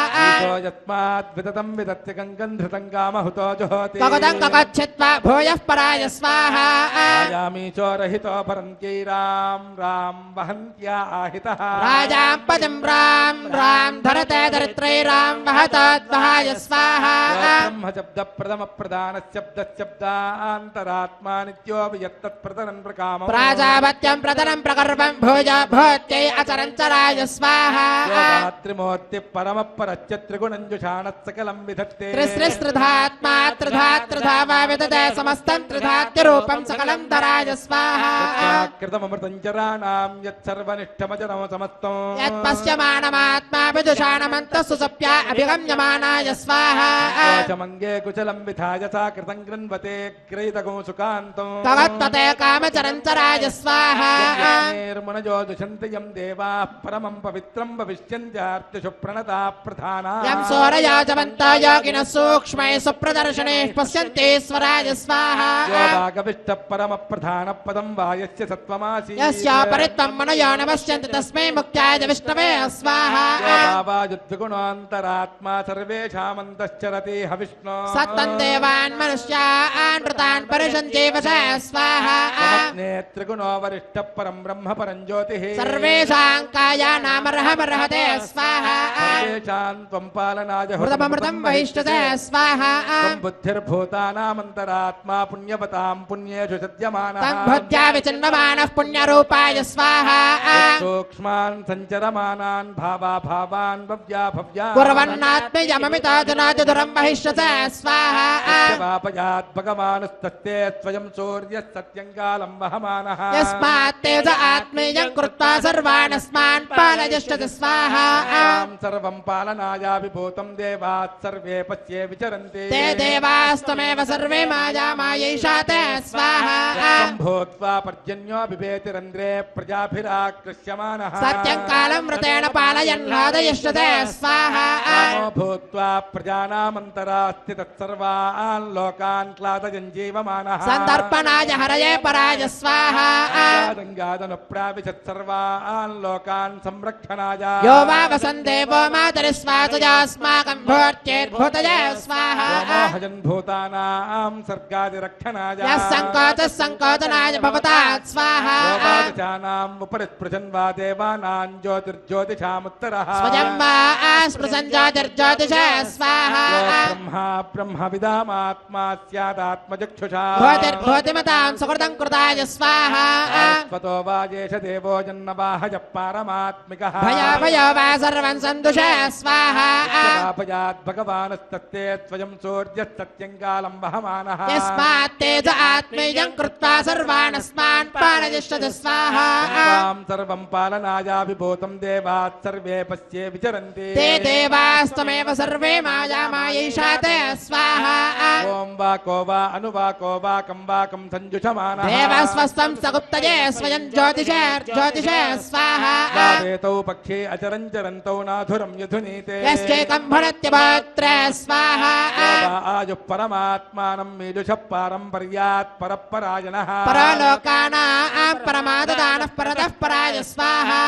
यस्मात् विततं विदत्य गङ्गं धृतं कामहुतो जुहोति कगदं कगच्छित्वा भूयः पराय स्वाहा राजामि चोरहितो परन्त्यै राम राम वहन्त्या आहितः राजां पदं राम राम धरते दरित्रै राम वहतोद्वहाय स्वाहा ब्रह्मशब्दप्रथमप्रधानशब्दशब्दान्तरात्मा नित्यो वियत्तत्प्रतरन् प्रकामम् प्राजापत्यं प्रतरं प्रकर्वं भोज भोत्यै अचरञ्चराय स्वाहा त्रिमूर्तिः परमपरश्च त्रिगुणञ्जुषाणः सकलं विधत्ते त्रिसृस्त्रिधात्मा त्रिधा वा विदते समस्तं त्रिधात्यरूपं सकलं धराय स्वाहा कृतममृतं चराणां यत्सर्वनिष्ठमचरं समस्तं यत्पश्यमानमात्मा विदुषाणमन्तः सुसप्या अभिगम्यमानाय स्वाहा मङ्गे कुशलं विधाय सा कृतं गृह्णवते ग्रहीतगो सुकान्तं भगवत्पते कामचरञ्चराय स्वाहा निर्मुनजो दुषन्ति यं देवाः परमं पवित्रं भविष्यन्त्यार्तिषु प्रणता प्रधाना यं सौरयाजवन्तो योगिनः सूक्ष्मैः सुप्रदर्शनैः पश्यन्तीश्वराय स्वाहा योगागविष्टः परमप्रधानपदं वा यस्य सत्त्वमासि यस्योपरित्वं मनयो नमस्यन्ति तस्मै मुक्त्याय विष्णवे स्वाहा भावायुद्विगुणान्तरात्मा सर्वेषामन्तश्चरति हविष्णो सत्तं देवान् मनुष्यान् वृतान् परिषन्त्येव च स्वाहा नेत्रिगुणो वरिष्ठः परं ब्रह्म परं ज्योतिः सर्वेषां कायानामर्हमर्हते स्वाहा सर्वेषां त्वं पालनाय हृदमृतं वहिष्ठते स्वाहा त्वं बुद्धिर्भूतानामन्तरात्मा पुण्यवतां पुण्येषु सद्यमानः तं बुद्ध्या विचिन्वमानः पुण्यरूपाय स्वाहा सूक्ष्मान् सञ्चरमानान् भावान् भव्या भव्या कुर्वन्नात्मयममितो जुनातिदुरं वहिष्ठते स्वाहा वापयात् भगवानस्तस्ते स्वयं सूर्यः सत्यं कालं वहमानः यस्मात् तेज आत्मीयं कृत्वा सर्वानस्मान् पालयिष्यति स्वाहा सर्वं पालनाया विभूतं देवात् सर्वे पश्ये विचरन्ति ते देवास्त्वमेव सर्वे मायामायैषा ते स्वाहा भूत्वा पर्जन्यो बिभेतिरन्ध्रे प्रजाभिराकृष्यमानः सत्यं कालं मृतेन पालयन् लादयिष्यते स्वाहा भूत्वा प्रजानामन्तरास्ति तत्सर्वान् लोकान् क्लादयन् जीवमानः सन्दर्पणाय हरये पराय स्वाहा गङ्गादनुप्राविशत् सर्वान् लोकान् संरक्षणाय यो वा वसन्देवो मातरिस्वासयास्माकं भूत्यैर्भूतये स्वाहा मोहजन् भूतानां सर्गादिरक्षणाय यः सङ्कोचः सङ्कोचनाय भवतात् स्वाहा योगादशानाम् उपरि स्पृशन् वा देवानां ज्योतिर्ज्योतिषामुत्तरः स्वयं वा स्पृशन् ज्योतिर्ज्योतिष स्वाहा ब्रह्मा ब्रह्मविदामात्मा स्यादात्मचक्षुषा भूतिर्भूतिमतां सुकृतं कृताय स्वाहा स्वतो वा येष देवो जन्मवाहज पारमात्मिकः भयो वा सर्वं सन्तुष स्वाहा पापयात् भगवानस्तत्ते स्वयं सूर्यः सत्यं कालं वहमानः यस्मात् तेज आत्मीयं कृत्वा सर्वानस्मान् पालयिष्यति स्वाहा सर्वं पालनाया विभूतं देवात् सर्वे पश्ये विचरन्ति ते देवास्त्वमेव सर्वे मायामायैषा ते स्वाहा ॐ वाको वा अनुवाको वाकं वाकं सञ्जुषमानः देवस्वस्तं सगुप्तये स्वयं ज्योतिष ज्योतिषे स्वाहा वेतौ पक्षे अचरञ्चरन्तौ नाधुरं यधुनीते यश्चैकं भणत्यभोत्रे स्वाहा आयुः परमात्मानं मीजुषः पारम्पर्यात् परपरायणः परलोकानां परमाददानः परतः पराय स्वाहा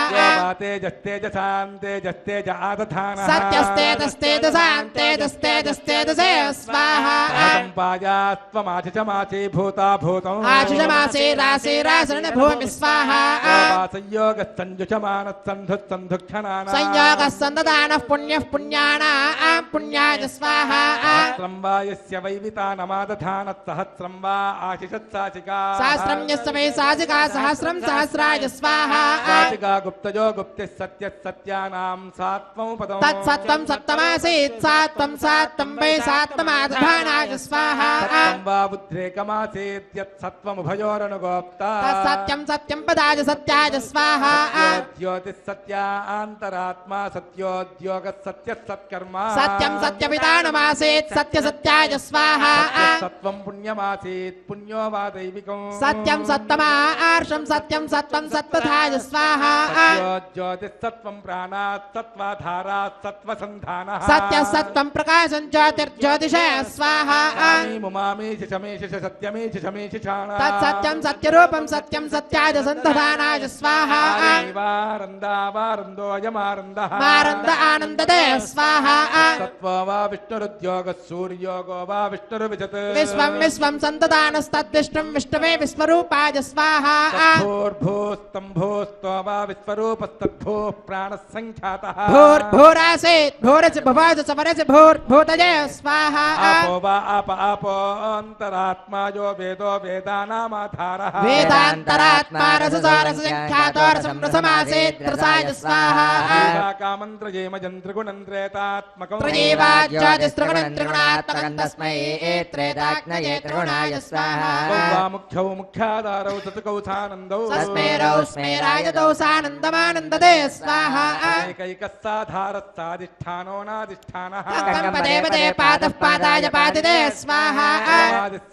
तेजस्तेजसान्तेजस्तेज आदधानः सत्यस्तेजस्तेजसान्तेजस्तेजस्तेजसे स्वाहा पायास्त्वमाशिषमासी भूता भूतौ आशिषमासे रासे रासरण भूमि स्वाहा संयोगस्तञ्जुषमानस्सन्धुः संयोगः सन्ददानः पुण्यः पुण्यानां पुण्याय स्वाहा सहस्रं वा यस्य वैवितानमादधानः सहस्रं वा आशिषत्साचिका सहस्रं यस्य वै साजिका सहस्रं सहस्राय स्वाहा साचिका गुप्तजो गुप्तिः सत्यः सत्यानां सात्वं पदम् तत्सत्त्वं सप्तमासीत् सात्वं सात्वं वै सात्वमादधानाय स्वाहा सत्वं वा बुद्ध्रेकमासीत् यत् सत्त्वमुभयोरनुगोप्ता तत्सत्यं सत्यं पदाय सत्याय स्वाहा ज्योतिः सत्यान्तरात्मा सत्योद्योगः सत्यः सत्कर्मा सत्यं सत्यपितानमासीत् सत्यसत्याय स्वाहा सत्त्वं पुण्यमासीत् पुण्यो वा दैविकम् सत्यं सत्तमा आर्षं सत्यं सत्त्वं सत्त्वधाय स्वाहा ज्योतिस्सत्त्वं प्राणात् सत्त्वाधारात् सत्त्वसन्धानः सत्यं सत्त्वं प्रकाशं ज्योतिर्ज्योतिषे स्वाहा मुमामि शिशमेशि सत्यमेशि शमेशि तत्सत्यं सत्यरूपं सत्यं सत्याय सन्धधानाय स्वाहा वारन्दावारन्दोऽयमारन्दः मारन्द आनन्ददे स्वाहा सत्त्वो वा विष्णुरुद्योगः सूर्योगो वा विष्णुरुविजत् विश्वं विश्वं सन्तदानस्तद्विष्णुं विष्णवे विश्वरूपाय स्वाहा भूर्भूस्तम्भूस्तो वा विश्वरूपस्तद्भूः प्राणः सङ्ख्यातः भूर्भूरासीत् भूरसि भुवज सवरसि भूर्भूतये स्वाहा आपो वा आपोऽन्तरात्मा यो वेदो वेदानामाधारः वेदान्तरात्मा रससारसख्यातो रसमासीत् रसाय स्वाहा कामन्त्रयेमजन्त्रिगुणन्त्रेतात्मकम् त्रयेवाज्योतिस्त्रिगुणं त्रिगुणात्मकं तस्मै त्रेताज्ञये त्रिगुणाय स्वाहा मुख्यौ मुख्याधारौ चतुकौ सानन्दौ तस्मै रौस्मेराय दोषानन्दमानन्ददे स्वाहा एकैकस्साधारस्साधिष्ठानो नाधिष्ठानः पदे पदे पादः पादाय पादिदे स्वाहा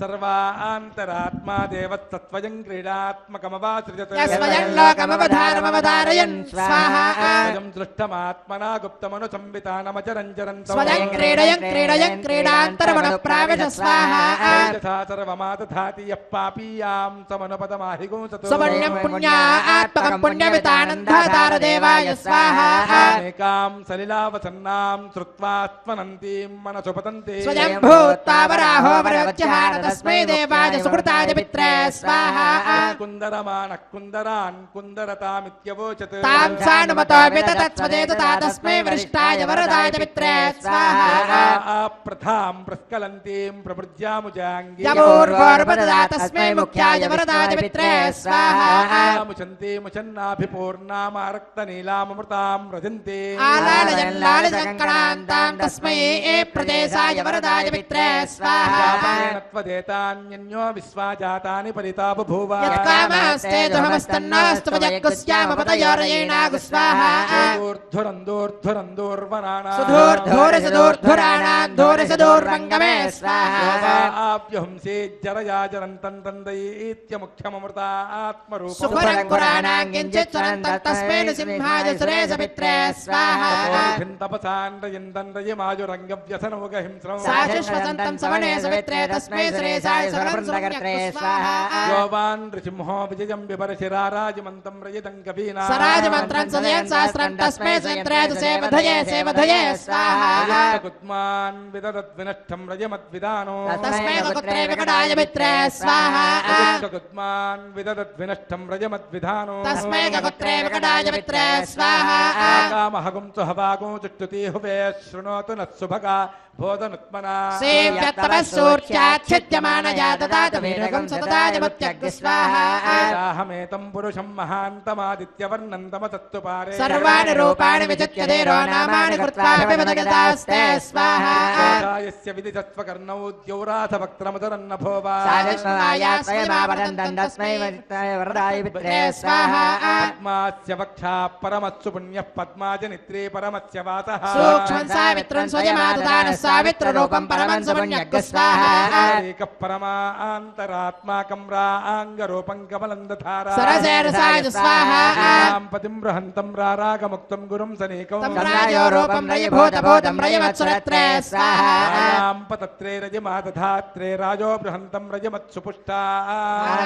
सर्वान्तरात्मा देवस्तत्त्वयं क्रीडात्मकमवासृजत् स्वयं लोकमवधारमवधारयन् स्वाहा स्वयं दृष्टमात्मना गुप्तमनुसंवितानमचरञ्चरन्तौ स्वयं क्रीडयन् क्रीडयन् क्रीडान्तरमनुप्राविश स्वाहा यथा सर्वमादधाति यः पापीयां समनुपदमाहिगुंसतु स्वपुण्यं पुण्यात्मकं पुण्यवितानन्दाधार देवाय स्वाहा एकां सलिलावसन्नां श्रुत्वा त्वनन्तीं मनसु पतन्ति स्वयं भूत्वा वराहो वरोच्यहार तस्मै देवाय सुकृताय पित्रे स्वाहा कुन्दरमानः कुन्दरान् कुन्दरतामित्यवोचत् तां सानुमतो विततत्स्वदेत तस्मै वरिष्ठाय वरदाय पित्रे स्वाहा प्रथां प्रस्खलन्तीं प्रभृज्यामुजाङ्गी यमूर्वोर्वददा तस्मै मुख्याय वरदाय पित्रे स्वाहा मुचन्ति मुचन्नाभिपूर्णामारक्तनीलामृतां व्रजन्ति आलालयन् लालजङ्कणान्तां तस्मै प्रदेशाय वरदाय पित्रे स्वाहा त्वदेतान्यन्यो विश्वाजातानि परिता बभूव यत्कामस्ते दुहमस्तन्नास्तु वजग्गुस्यामपतयोरयेणागु स्वाहा दूर्धुरन्दूर्धुरन्दूर्वराणा सुधूर्धूरसदूर्धुराणान्धूरसदूर्वङ्गमे स्वाहा आप्यहंसे जरया जरन्तं तन्दयीत्यमुख्यममृतात्मरूपम् सुखरङ्कुराणाङ्गिञ्चित् स्वरन्तं तस्मै नृसिंहाय सुरेश पित्रे स्वाहा तपसान्रयन्दन्रयमायुरङ्गव्यसनोगहिंस्रौ साशिश्वसन्तं सवने सवित्रे तस्मै सुरेशाय सुरवृन्दकर्त्रे स्वाहा योवान् नृसिंहो विजयं विपरशिराराजमन्तं रयितं कवीना स्वराजमन्त्रं सदयन् सहस्रं तस्मै सुयन्त्रे सेवधये सेवधये स्वाहा कुत्मान् विददद्विनष्टं रजमद्विदानो तस्मै कुत्रे विकटाय पित्रे स्वाहा कुत्मान् विददद्विनष्टं रजमद्विधानो तस्मै कुत्रे विकटाय पित्रे स्वाहा कामहगुं सुहवागुं चुष्टुति हुवे शृणोतु नः सुभगा बोधनुत्मना सेव्यत्तमः सूर्याच्छिद्यमानया ददात वेदकं सतताजमुत्यग्नि स्वाहा अहमेतं पुरुषं महान्तमादित्यवर्णन्तमतत्तुपारे सर्वाणि रूपाणि विचित्य देरो नामानि कृत्वा विवदगतास्ते स्वाहा यस्य विदितत्वकर्णौ द्यौराथवक्त्रमुदरन्नभो वा साजस्वाया स्वयमावदन्तं तस्मै वरदाय पित्रे स्वाहा पद्मास्य वक्षा परमत्सु पुण्यः पद्माजनित्रे परमस्य वासः सूक्ष्मं सावित्रं स्वयमाददानः सावित्ररूपं परमं सुपुण्यग् स्वाहा एकः परमान्तरात्माकं राङ्गरूपं कमलं दधारा सरसेरसाय स्वाहा रां पतिं बृहन्तं रारागमुक्तं गुरुं सनेकं तम्राजो रूपं रयभूतभूतं रयवत्सुरत्रे स्वाहा रां पतत्रे रजमादधात्रे राजो बृहन्तं रजमत्सुपुष्टा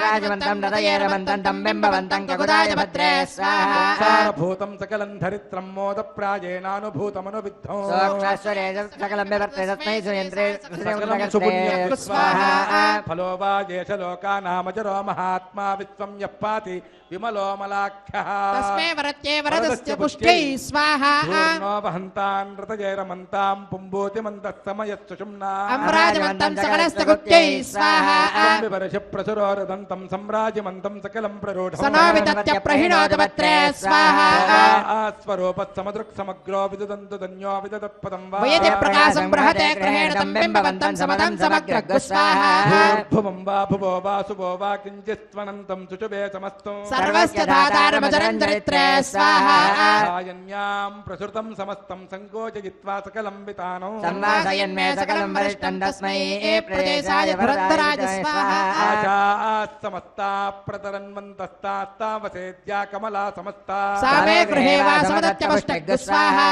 राजवन्तं रतयेरवन्तं तं बिम्बवन्तं ककुदाय भद्रे स्वाहा सारभूतं सकलं धरित्रं मोदप्राजेनानुभूतमनुविद्धं सोक्षाश्वरे सकलं विवर्ते तस्मै सुयन्त्रे सकलं सुपुण्यं स्वाहा फलो वा जेषलोकानामजरो महात्मा विश्वं यः पाति विमलोमलाख्यः तस्मै वरत्ये वरदस्य पुष्ट्यै स्वाहा पूर्णो वहन्तान् रतजैरमन्तां पुम्बोतिमन्तः समयस्सुषुम्ना अम्राजवन्तं सकलस्तगुप्त्यै स्वाहा प्रसुरोरदन्तं सम्राजमन्तं सकलं प्ररूढं सनोवितत्य प्रहिणोदपत्रे स्वाहा स्वरूपत्समदृक्समग्रो विददन्तु धन्यो विददत्पदं वा वयति प्रकाशं बृहते ग्रहेण तं बिम्बवन्तं समदं समग्रग् स्वाहा भुवं वा भुवो वा शुभो वा किञ्चित्त्वनन्तं सुचुभे समस्तु सर्वस्य धातारमचरं चरित्रे स्वाहा सायन्यां प्रसृतं समस्तं सङ्कोचयित्वा सकलं वितानो संवादयन्मे सकलं वरिष्ठं तस्मै प्रदेशाय भरतराज स्वाहा आशास्तमस्ता प्रतरन्वन्तस्तास्तावसेद्या कमला समस्ता सा मे गृहे वासमदत्यपुष्टग् स्वाहा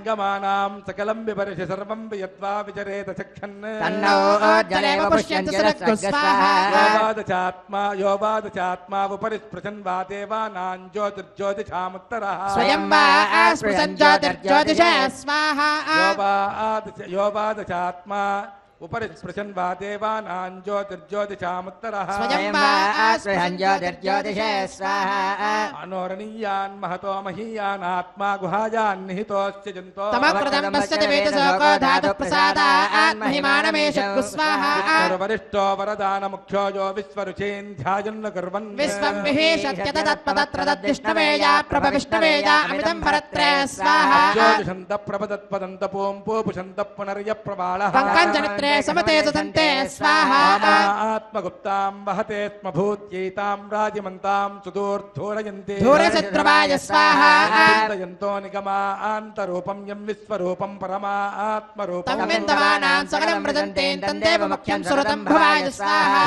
गमानां सकलं विवर्ष सर्वं वियद्वा विचरेत चक्षन् तन्नो जलेव पुष्यन्ति सुरस्कु स्वाहा योवादचात्मा उपरि स्पृशन् वा देवानां ज्योतिर्ज्योतिषामुत्तरः स्वयं वा स्पृशन् ज्योतिर्ज्योतिष स्वाहा योवादचात्मा उपरि स्पृशन् वा देवानां ज्योतिर्ज्योतिषामुत्तरः स्वयं वा स्पृशन् ज्योतिर्ज्योतिष स्वाहा अनोरणीयान् महतो महीयान् आत्मा गुहायान् निहितोऽस्य जन्तो तमकृतं पश्यति वेदशोको धातुः प्रसादात् महिमानमेष स्वाहा वरिष्ठो वरदानमुख्यो यो विश्वरुचीन् ध्यायन्न कुर्वन् विश्वं विहिषत्यत तत्पदत्र तद्विष्णवेया प्रभविष्णवेया अमितं भरत्रे स्वाहा ज्योतिषन्त प्रपदत्पदन्त पूंपूपुषन्त पुनर्यप्रबालः पङ्कञ्चनित्रे समते सुतन्ते स्वाहा आत्मगुप्तां वहते स्म भूत्यैतां राजमन्तां सुदूर्धूरयन्ति धूरशत्रुवाय स्वाहा चिन्तयन्तो निगमान्तरूपं यं विश्वरूपं परमात्मरूपं तं विन्दमानां सकलं व्रजन्ते तन्देव मुख्यं सुरतं भवाय स्वाहा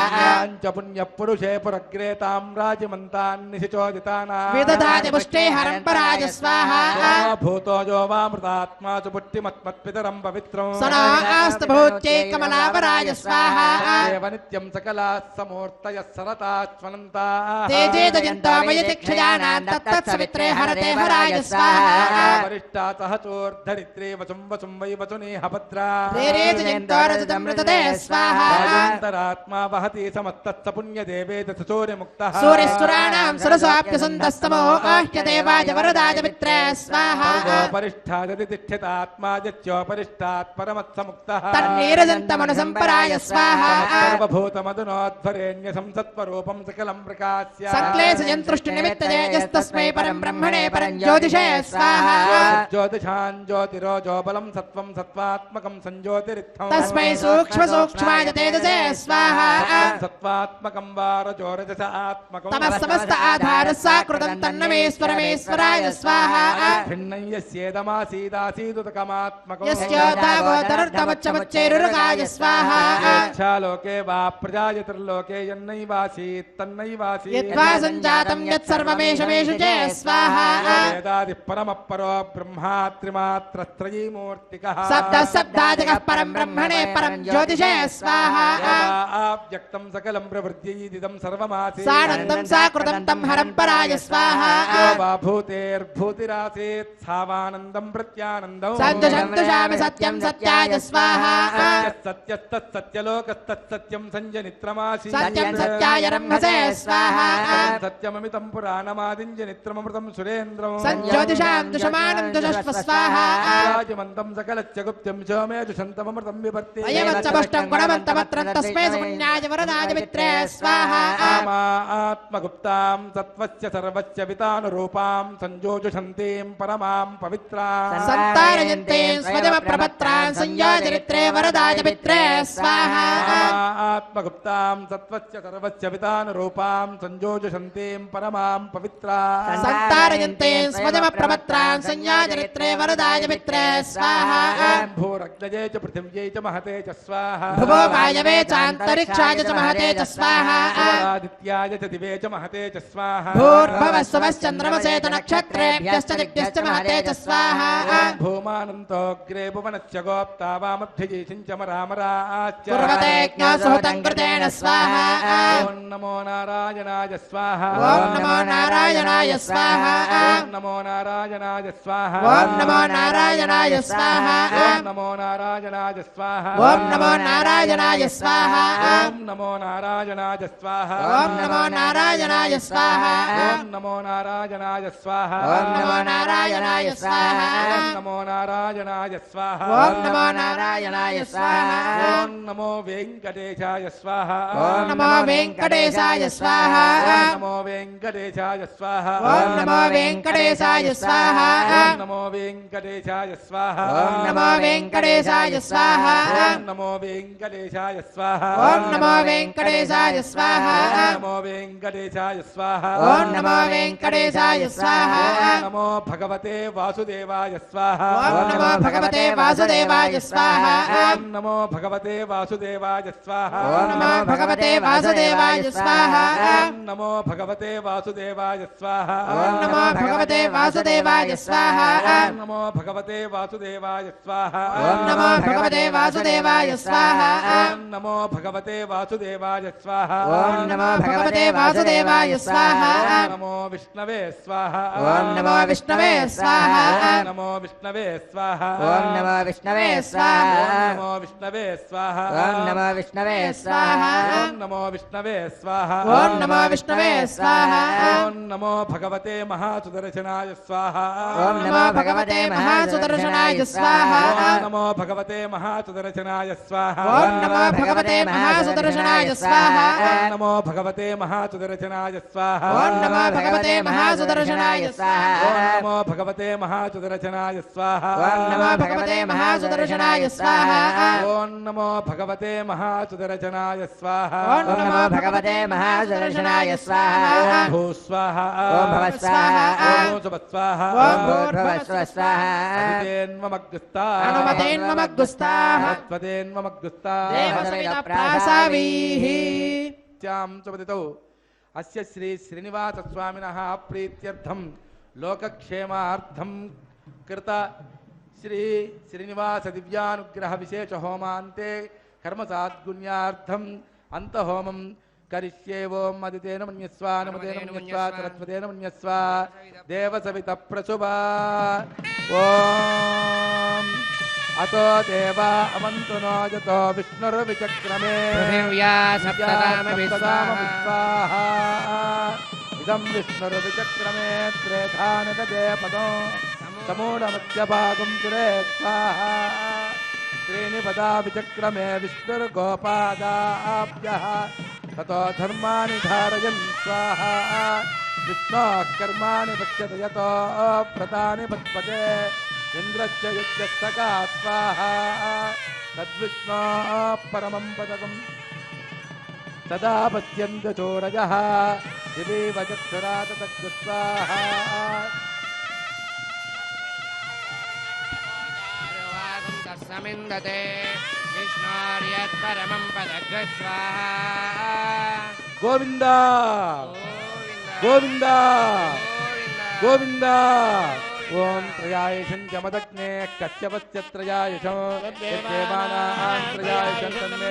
च पुण्यपुरुषे पुरग्रेतां राजमन्तान् निशिचोदितानां विदधाति पुष्टे हरं पराय स्वाहा भूतो यो वामृतात्मा च पुट्टिमत्मत्पितरं पवित्रं सनास्तभूत्यै कमलापराय स्वाहा देव नित्यं सकलाः समूर्तयः सरतास्वनन्ताः तेजेदजन्तो वयतिक्षयानां तत्तत्सवित्रे हरते हराय स्वाहा वरिष्ठा सह चोर्धरित्रे वसुं वसुं वै वसुनेह भद्रा तेरेजन्तो रजतमृतते स्वाहा राजान्तरात्मा वहति समस्तस्य पुण्यदेवेद सूर्यमुक्तः सूर्यस्तुराणां सरसाप्यसन्तस्तमो आह्यदेवाय वरदाय मित्रे स्वाहा परिष्ठादति तिष्ठितात्मा यच्चोपरिष्ठात् परमत्समुक्तः तन्नीरजन्तमनुसम्पराय स्वाहा सर्वभूतमधुनोद्भरेण्य संसत्वरूपं सकलं प्रकाश्य सक्लेशयन्तृष्टिनिमित्तजेजस्तस्मै परं ब्रह्मणे परं ज्योतिषे स्वाहा ज्योतिषां ज्योतिरोजो बलं सत्त्वं सत्त्वात्मकं संज्योतिरित्थं तस्मै सूक्ष्मसूक्ष्माय तेजसे स्वाहा सत्त्वात्मकं वा रजोरजस आत्मकं तमः समस्त आधारः साकृतं तन्नमेश्वरमेश्वराय स्वाहा भिन्नं यस्येदमासीदासीदुतकमात्मकं यस्योदावोदरर्धमुच्चमुच्चैरुरुगाय स्वाहा लोके वा प्रजायतिर्लोके यन्नैवासीत् तन्नैवासीत् यद्वा सञ्जातं यत्सर्वमेषमेषु च स्वाहा वेदादिः परमः परो ब्रह्मा त्रिमात्रत्रयी मूर्तिकः शब्दः शब्दादिकः परं ब्रह्मणे परं ज्योतिषे स्वाहा आव्यक्तं सकलं प्रवृत्त्यैदिदं सर्वमासीत् सानन्दं साकृतं तं हरं पराय स्वाहा यो वा भूतेर्भूतिरासीत् सावानन्दं प्रत्यानन्दं सन्तुषामि सत्यं सत्याय स्वाहा सत्यलोकस्तत्सत्यं सञ्जनित्रमासीत् सत्यं सत्याय रम्भसे स्वाहा सत्यममितं पुराणमादिञ्जनित्रममृतं सुरेन्द्रं सञ्ज्योतिषां दुषमानं दुषस्व स्वाहा राजमन्तं सकलच्च गुप्त्यं सोमे दुषन्तममृतं विभर्ति अयमच्चपुष्टं गुणवन्तमत्रं तस्मै सुपुण्याय वरदाय मित्रे स्वाहा आत्मगुप्तां सत्त्वस्य सर्वस्य वितानुरूपां संयोजुषन्तीं परमां पवित्रां सन्तारयन्ते स्वजमप्रपत्रान् संयोजरित्रे वरदाय पित्रे स्वाहा आत्मगुप्तां सत्त्वस्य सर्वस्य पितानुरूपां संयोजशन्तीं परमां पवित्रा संतारयन्ते स्वजमप्रपत्रान् संयाचरित्रे वरदाय पित्रे स्वाहा भूरग्नये च पृथिव्यै च महते च स्वाहा भुवो वायवे चान्तरिक्षाय च महते च स्वाहा आदित्याय च दिवे च महते च स्वाहा भूर्भुवस्सुवश्चन्द्रमसेतु नक्षत्रेभ्यश्च दिग्भ्यश्च महते च स्वाहा भूमानन्तोऽग्रे भुवनस्य गोप्ता वामभ्यजीषिञ्चमरामराश्च कुर्वते ज्ञासुहतं कृतेन स्वाहा ॐ नमो नारायणाय स्वाहा ॐ नमो नारायणाय स्वाहा ॐ नमो नारायणाय स्वाहा ॐ नमो नारायणाय स्वाहा ॐ नमो नारायणाय स्वाहा ॐ नमो नारायणाय स्वाहा ॐ नमो नारायणाय स्वाहा ॐ नमो नारायणाय स्वाहा ॐ नमो नारायणाय स्वाहा ॐ नमो नारायणाय स्वाहा ॐ नमो नारायणाय स्वाहा ॐ नमो नारायणाय स्वाहा ॐ नमो वेङ्कटेशाय स्वाहा ॐ नमो वेङ्कटेशाय स्वाहा ॐ नमो वेङ्कटेशाय स्वाहा ॐ नमो वेङ्कटेशाय स्वाहा ॐ नमो वेङ्कटेशाय स्वाहा ॐ नमो वेङ्कटेशाय स्वाहा ॐ नमो वेङ्कटेशाय स्वाहा ॐ नमो वेङ्कटेशाय स्वाहा ॐ नमो वेङ्कटेशाय स्वाहा ॐ नमो वेङ्कटेशाय स्वाहा ॐ नमो भगवते वासुदेवाय स्वाहा ॐ नमो भगवते वासुदेवाय स्वाहा ॐ नमो भगवते वासुदेवाय स्वाहा ॐ नमो भगवते वासुदेवाय स्वाहा ॐ नमो भगवते वासुदेवाय स्वाहा ॐ नमो भगवते वासुदेवाय स्वाहा ॐ नमो भगवते वासुदेवाय स्वाहा ॐ नमो भगवते वासुदेवाय स्वाहा ॐ नमो भगवते वासुदेवाय स्वाहा ॐ नमो भगवते वासुदेवाय स्वाहा ॐ नमो विष्णवे स्वाहा ॐ नमो विष्णवे स्वाहा ॐ नमो विष्णवे स्वाहा ॐ नमो विष्णवे स्वाहा ॐ नमो विष्णवे स्वाहा ॐ नमो विष्णवे स्वाहा ॐ नमो विष्णवे स्वाहा ॐ नमो विष्णवे स्वाहा ॐ नमो भगवते महासुदर्शनाय स्वाहा ॐ नमो भगवते महासुदर्शनाय स्वाहा ॐ नमो भगवते महासुदर्शनाय स्वाहा ॐ नमो भगवते महासुदर्शनाय स्वाहा ॐ नमो भगवते महासुदर्शनाय स्वाहा ॐ नमो भगवते महासुदर्शनाय स्वाहा ॐ नमो भगवते महासुदर्शनाय स्वाहा ॐ नमो भगवते महासुदर्शनाय स्वाहा ॐ नमो भगवते महासुदर्शनाय स्वाहा ॐ नमो भगवते महासुदर्शनाय स्वाहा ॐ भू स्वाहा ॐ भव स्वाहा ॐ सुभ स्वाहा ॐ भूर्भुव स्वः स्वाहा अनुमतेन्मग्गुस्ता अनुमतेन्ममग्गुस्ताः त्वदेन्मग्गुस्ता देवसवितप्रासावीः त्यां सुपतितौ अस्य श्री श्रीनिवासस्वामिनः प्रीत्यर्थं लोकक्षेमार्थं कृत श्री श्रीनिवास दिव्यानुग्रह विशेष होमान्ते कर्मसाद्गुण्यार्थम् अन्तहोमं करिष्ये ओम अदितेन मन्यस्व नमतेन मन्यस्व सरस्वतेन मन्यस्व देवसवितप्रसुभा ओम अतो देवा अवन्तु नो यतो विष्णुर्विचक्रमे पृथिव्या सप्तदामविस्वाहा इदं विष्णुर्विचक्रमे त्रेधानदे पदो समूढमध्यभागं सुरे स्वाहा त्रीणि पदा विचक्रमे विष्णुर्गोपादाभ्यः ततो धर्माणि धारयन् स्वाहा विष्णोः कर्माणि पश्यति यतो व्रतानि पद्मते इन्द्रश्च युज्यस्तका स्वाहा तद्विष्णोः परमं पदकम् तदा पश्यन्त चोरयः दिवीव चक्षुरात तद्गुस्वाहा समिन्दते विष्णोर्यत्परमं पदग्रस्वाहा गोविन्द गोविन्द गोविन्द ओम त्रयायुषं जमदग्ने कश्यपस्य त्रयायुषं यद्देवानां त्रयायुषं तन्मे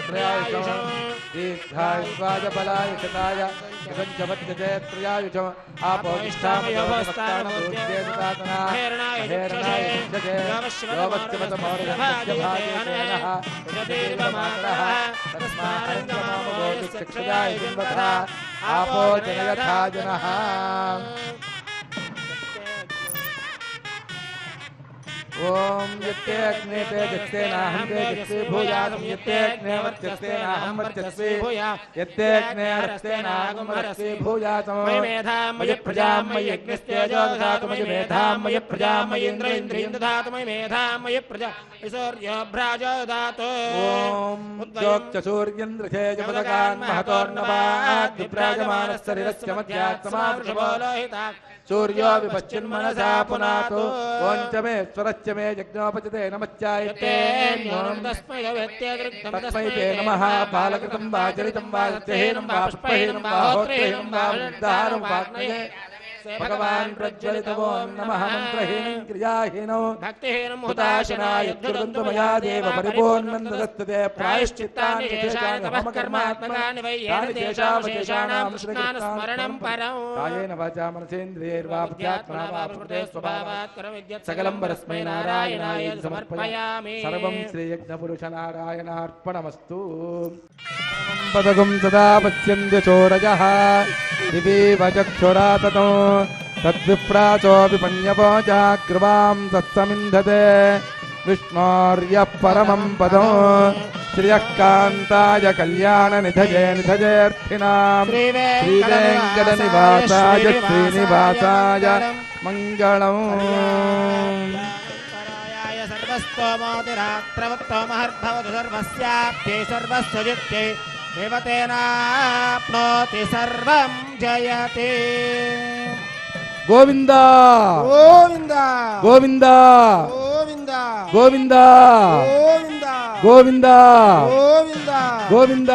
त्रयायुषं दीर्घायुष्वाय बलायुषताय इदं जमद्गजे त्रयायुषम् आपोष्ठामयोवस्तानमरूप्येतातना हेरणाय जगे योवस्यवतमोर्यस्य भागेनः तस्मारङ्गमामोदिक्षयाय जिन्वथा आपो जनयथा जनः ఓం యత్తే అగ్నే తేజస్సేనాహం తేజస్వి భూయాతం యత్తే అగ్నే వర్చస్సేనాహం వర్చస్వి యత్తే అగ్నే రస్తేనాహం రస్వి భూయాతం మయి మేధాం మయి ప్రజాం మయి యజ్ఞస్తేజో దదాతు మయి మేధాం మయి ప్రజాం మయి ఇంద్రియం దదాతు మయి మేధాం మయి ప్రజా సూర్యోభ్రాజో దదాతు ఓం ఉద్యోక్చ సూర్యేంద్రచేజపదకాన్ మహతోర్నవాద్ విప్రాజమానశరీరస్య మధ్యాత్సమావృషభో లోహితా సూర్యో విపశ్చిన్మనసా పునాతు ఓం చ మే స్వరశ్చ మే యజ్ఞోపచితే నమశ్చాయతే తస్మై తే నమః బాలకృతం వా చరితం వా సత్యహీనం వా పుష్పహీనం వా హోత్రహీనం వా ఉద్దారం వాగ్నయే భగవాన్ ప్రజ్వలితవో నమః మంత్రహీనం క్రియాహీనం భక్తిహీనం హుతాశనాయ యద్గురుంతు మయా దేవ పరిపూర్ణం దదస్తుతే ప్రాయశ్చిత్తాని చేశాని కర్మాత్మకాని వై ఏన దేశావశేషాణాం స్మరణం పరం కాయేన వాచా మనసేంద్రియైర్వా బుద్ధ్యాత్మనా వా ప్రకృతే స్వభావాత్ కరవిద్యత్ సకలం పరస్మై నారాయణాయ సమర్పయామి సమర్పయామి సర్వం శ్రీయజ్ఞపురుష నారాయణార్పణమస్తు పదగం సదా పశ్యంతి చోరజః దివీవ చక్షురా తతో తద్విప్రాచో విపణ్యపోచా కృపాం తత్సమింధతే విష్ణోర్యః పరమం పదం శ్రియః కాంతాయ కళ్యాణ నిధయే నిధయేర్థినాం శ్రీవేంకటనివాసాయ శ్రీనివాసాయ మంగళం సర్వస్తోమోతిరాత్రవత్తోమహర్భవతు సర్వస్యాప్యై సర్వస్వజిత్యై దేవతేనాప్నోతి సర్వం జయతే గోవింద గోవింద గోవింద గోవింద గోవింద గోవింద గోవింద గోవింద గోవింద గోవింద